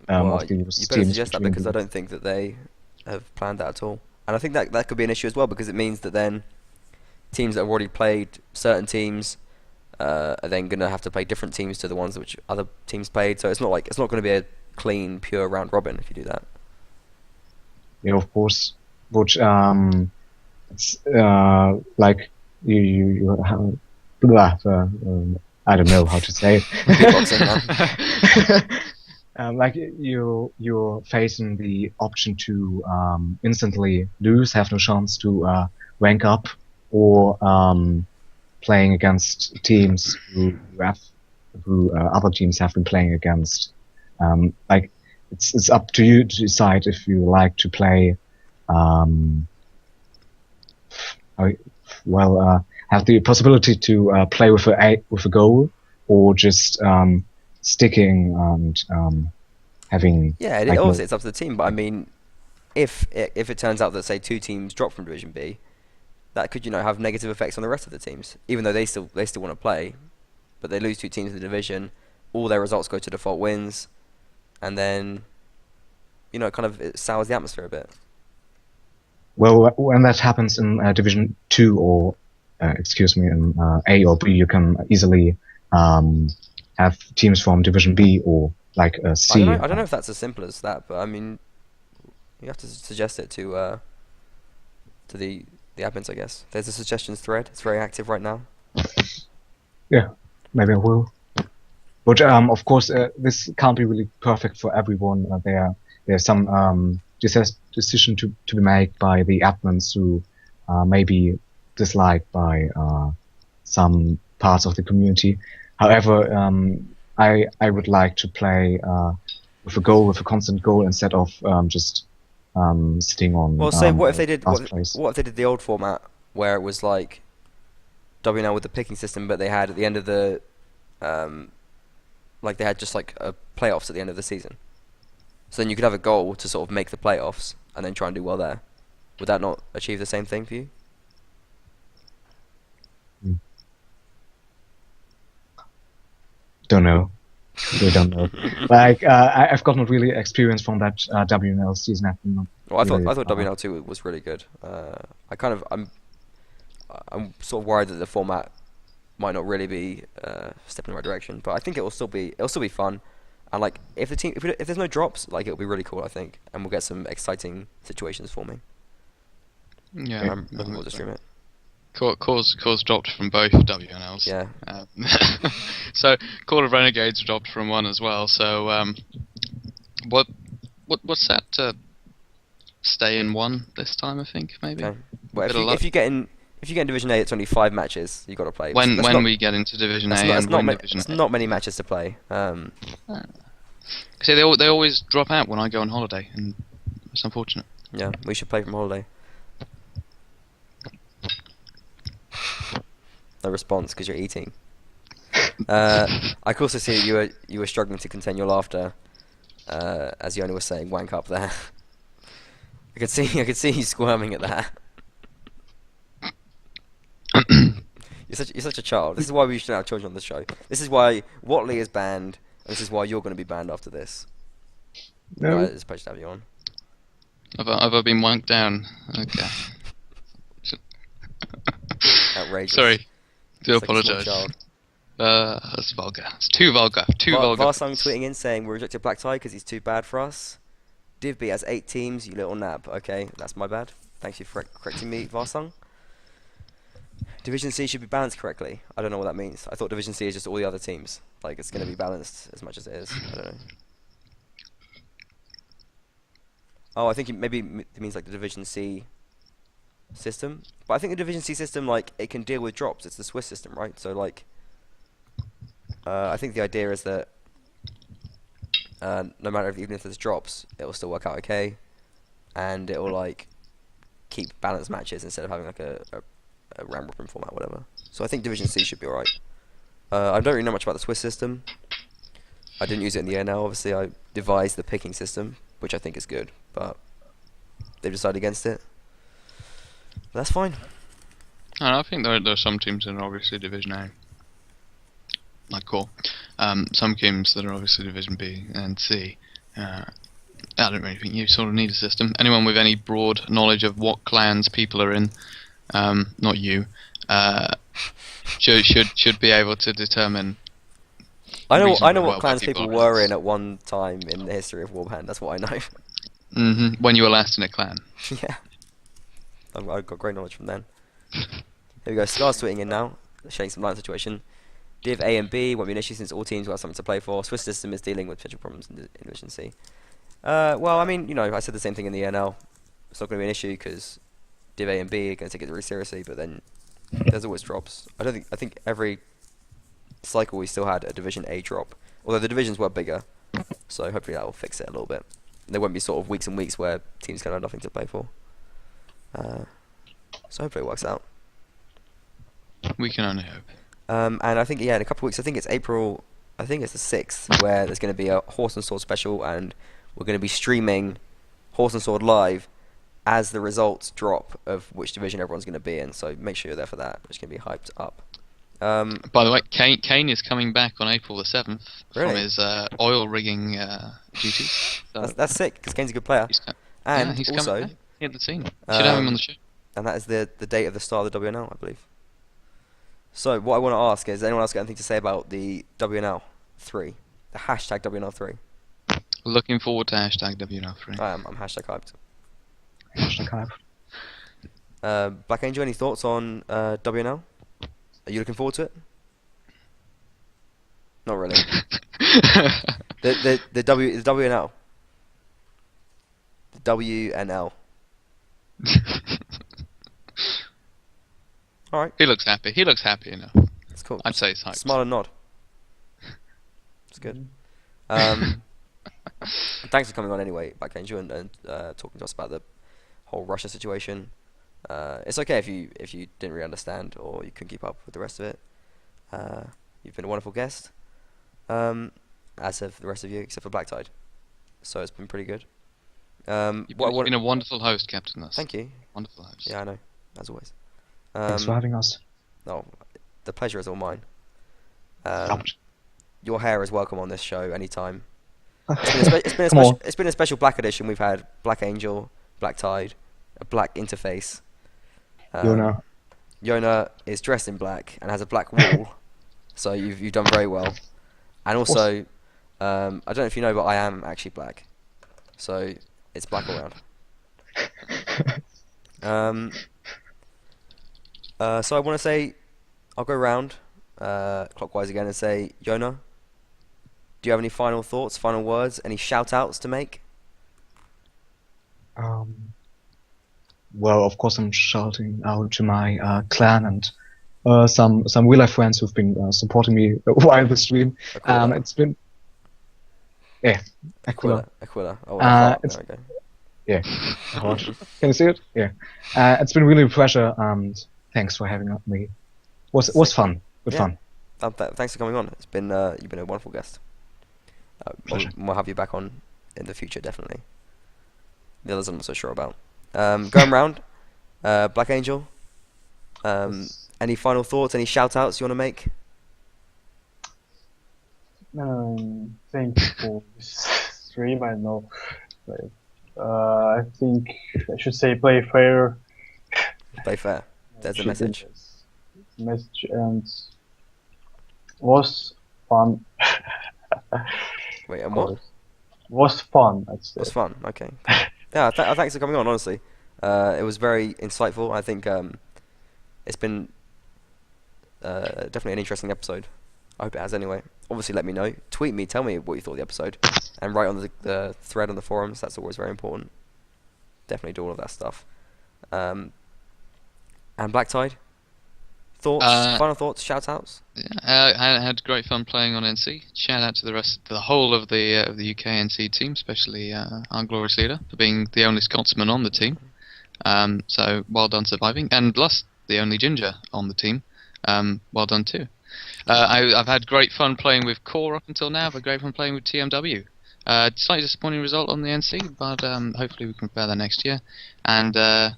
of these you teams. better suggest that, between because I the- don't think that they have planned that at all. And I think that could be an issue as well, because it means that then teams that have already played certain teams are then going to have to play different teams to the ones which other teams played. So it's not going to be a clean, pure round robin if you do that. Yeah, of course. But it's like you have, blah, I don't know how to say it. Beatboxing, man. Like you're facing the option to instantly lose, have no chance to rank up, or playing against teams who other teams have been playing against. Like it's up to you to decide if you like to play. Have the possibility to play with a goal, or just sticking and having. Yeah, like, obviously it's up to the team, but I mean, if it turns out that say 2 teams drop from Division B, that could have negative effects on the rest of the teams, even though they still want to play, but they lose 2 teams in the division, all their results go to default wins, and then it sours the atmosphere a bit. Well, when that happens in Division 2 or in A or B, you can easily have teams from Division B or like C. I don't know if that's as simple as that, but I mean, you have to suggest it to the admins, I guess. There's a suggestions thread. It's very active right now. Yeah, maybe I will. But of course, this can't be really perfect for everyone. There's some decision to be made by the admins who may be disliked by some parts of the community. However, I would like to play with a constant goal, instead of just sitting on. Well, say what if they did last place. what if they did the old format where it was like WNL with the picking system, but they had at the end of the like they had just like a playoffs at the end of the season. So then you could have a goal to sort of make the playoffs and then try and do well there. Would that not achieve the same thing for you? Don't know. We don't know. Like I've got not really experience from that WNL season. Well, I thought WNL2 was really good. I'm sort of worried that the format might not really be a step in the right direction, but I think it'll still be fun. And like if there's no drops, like it'll be really cool, I think, and we'll get some exciting situations forming. Yeah, I'm looking forward to stream it. Cores dropped from both WNLs. Yeah. So Call of Renegades dropped from one as well. So what's that? Stay in one this time, I think, maybe. Okay. Well, if you get in Division A, it's only 5 matches you got to play. When we get into Division A, it's not many matches to play. See, they always drop out when I go on holiday, and it's unfortunate. Yeah, we should play from holiday. No response because you're eating. I could also see that you were struggling to contain your laughter, as Yona was saying, "Wank up there." I could see you squirming at that. You're such a child. This is why we shouldn't have children on the show. This is why Watley is banned, and this is why you're going to be banned after this. No. It's a pleasure to have you on. Have I been wanked down? Okay. Outrageous. Sorry. Do It's like a small apologise. child. That's vulgar. It's too vulgar. Too vulgar. Varsang tweeting in saying we rejected BlackTide because he's too bad for us. Divby has 8 teams, you little nab. Okay, that's my bad. Thanks you for correcting me, Varsang. Division C should be balanced correctly. I don't know what that means. I thought Division C is just all the other teams. Like it's going to be balanced as much as it is. I don't know. Oh, I think maybe it means like the Division C system. But I think the Division C system, like, it can deal with drops. It's the Swiss system, right? So like, I think the idea is that no matter even if there's drops, it will still work out okay, and it will like keep balanced matches instead of having like a round robin format, whatever. So I think Division C should be alright. I don't really know much about the Swiss system. I didn't use it in the air now. Obviously, I devised the picking system, which I think is good, but they've decided against it. But that's fine. I think there are some teams that are obviously Division A. Like Core. Some teams that are obviously Division B and C. I don't really think you sort of need a system. Anyone with any broad knowledge of what clans people are in, not you, should be able to determine. I know well what clans people people were in at one time in the history of Warband. That's what I know. When you were last in a clan. Yeah. I got great knowledge from then. Here we go. Scar's tweeting in now, showing some line situation. Div A and B won't be an issue since all teams will have something to play for. Swiss system is dealing with potential problems in Division C. Well, I mean, you know, I said the same thing in the NL. It's not going to be an issue because Div A and B are going to take it really seriously, but then there's always drops. I think every cycle we still had a Division A drop, although the divisions were bigger, so hopefully that will fix it a little bit. There won't be sort of weeks and weeks where teams can have nothing to play for. So hopefully it works out. We can only hope. And I think, yeah, in a couple of weeks, I think it's April, I think it's the 6th, where there's going to be a Horse and Sword special, and we're going to be streaming Horse and Sword live as the results drop of which division everyone's going to be in. So make sure you're there for that. It's going to be hyped up. By the way, Kane is coming back on April the 7th Really? from his oil rigging duties. So That's sick, because Kane's a good player. And he's also, coming back. He had the team. Should have him on the show. and that is the date of the start of the WNL, I believe. So what I want to ask is, anyone else got anything to say about the WNL 3? The hashtag WNL 3? Looking forward to hashtag WNL3. I'm hashtag hyped. Hashtag hype. Black Angel, any thoughts on WNL? Are you looking forward to it? Not really. the WNL. The WNL. Alright, He looks happy. He looks happy enough. that's cool. I'd say it's hyped. Smile and nod. It's good. Thanks for coming on anyway, Black Angel, and talking to us about the whole Russia situation. It's okay if you didn't really understand or you couldn't keep up with the rest of it. You've been a wonderful guest, as have the rest of you, except for BlackTide. So it's been pretty good. You've been a wonderful host, Captain Nuss. Thank you. Wonderful host. Yeah, I know, as always. Thanks for having us. No, the pleasure is all mine. Loved. Your hair is welcome on this show anytime. Come It's been a special Black edition. We've had Black Angel, BlackTide, a black interface. Yona. Yona is dressed in black and has a black wall, so you've done very well. And also, I don't know if you know, but I am actually black, so it's black all round. So I want to say, I'll go round clockwise again and say, Yona, do you have any final thoughts, final words, any shout-outs to make? Well, of course, I'm shouting out to my clan and some real-life friends who've been supporting me while the stream. Aquila. It's been Aquila. Aquila. Oh, it's- there we go. Yeah. Can you see it? Yeah. It's been really a pleasure, and thanks for having me. Was fun. Good Yeah. fun. Thanks for coming on. It's been you've been a wonderful guest. Pleasure. We'll have you back on in the future, definitely. The others I'm not so sure about. Going round, Black Angel. Any final thoughts? Any shout-outs you want to make? Thank you for this stream. I know. I think I should say play fair. Play fair. There's the message. Message, and was fun. Wait, and what? Was fun. I'd say. It was fun. Okay. Yeah, thanks for coming on. Honestly, it was very insightful. I think it's been definitely an interesting episode. I hope it has anyway. Obviously, let me know. Tweet me. Tell me what you thought of the episode, and write on the thread on the forums. That's always very important. Definitely do all of that stuff. And BlackTide. Thoughts? Final thoughts? Shout-outs? Yeah, I had great fun playing on NC. Shout out to the whole of the UK NC team, especially our glorious leader for being the only Scotsman on the team. So well done surviving, and Lust, the only ginger on the team. Well done too. I've had great fun playing with Core up until now. I've had great fun playing with TMW. Slightly disappointing result on the NC, but hopefully we can prepare that next year. And the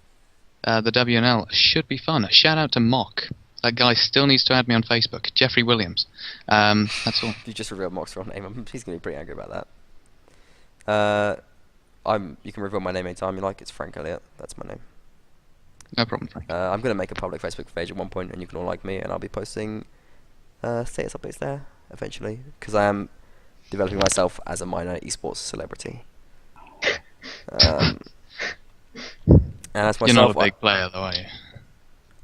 WNL should be fun. A shout out to Mock. That guy still needs to add me on Facebook. Jeffrey Williams. That's all. You just revealed Mock's real name. He's going to be pretty angry about that. You can reveal my name anytime you like. It's Frank Elliott. That's my name. No problem, Frank. I'm going to make a public Facebook page at one point, and you can all like me, and I'll be posting status updates there eventually, because I am developing myself as a minor esports celebrity. And as You're not myself, a big player, though, are you?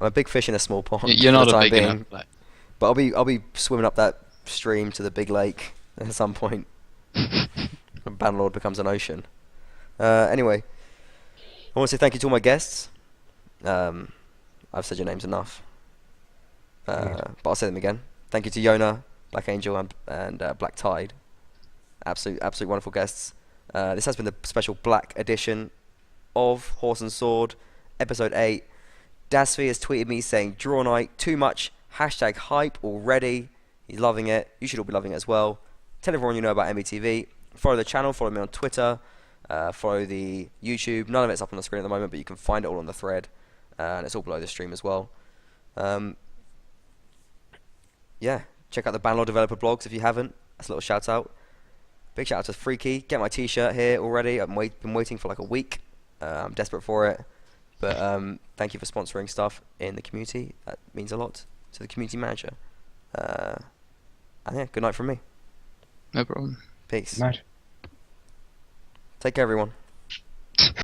I'm a big fish in a small pond. You're for not the a time big being. enough player. But I'll be swimming up that stream to the big lake at some point. When Bannerlord becomes an ocean. Anyway, I want to say thank you to all my guests. I've said your names enough. But I'll say them again. Thank you to Yona, Black Angel, and BlackTide. Absolute wonderful guests. This has been the special Black edition of Horse and Sword, episode 8. Dasvi has tweeted me saying, "Draw night, too much, #hype already." He's loving it. You should all be loving it as well. Tell everyone you know about METV. Follow the channel, follow me on Twitter, follow the YouTube. None of it's up on the screen at the moment, but you can find it all on the thread. And it's all below the stream as well. Yeah, check out the Bannerlord developer blogs if you haven't. That's a little shout out. Big shout out to Freaky. Get my t-shirt here already. I've been waiting for like a week. I'm desperate for it. But thank you for sponsoring stuff in the community. That means a lot to the community manager. And yeah, good night from me. No problem. Peace. Night. Take care, everyone.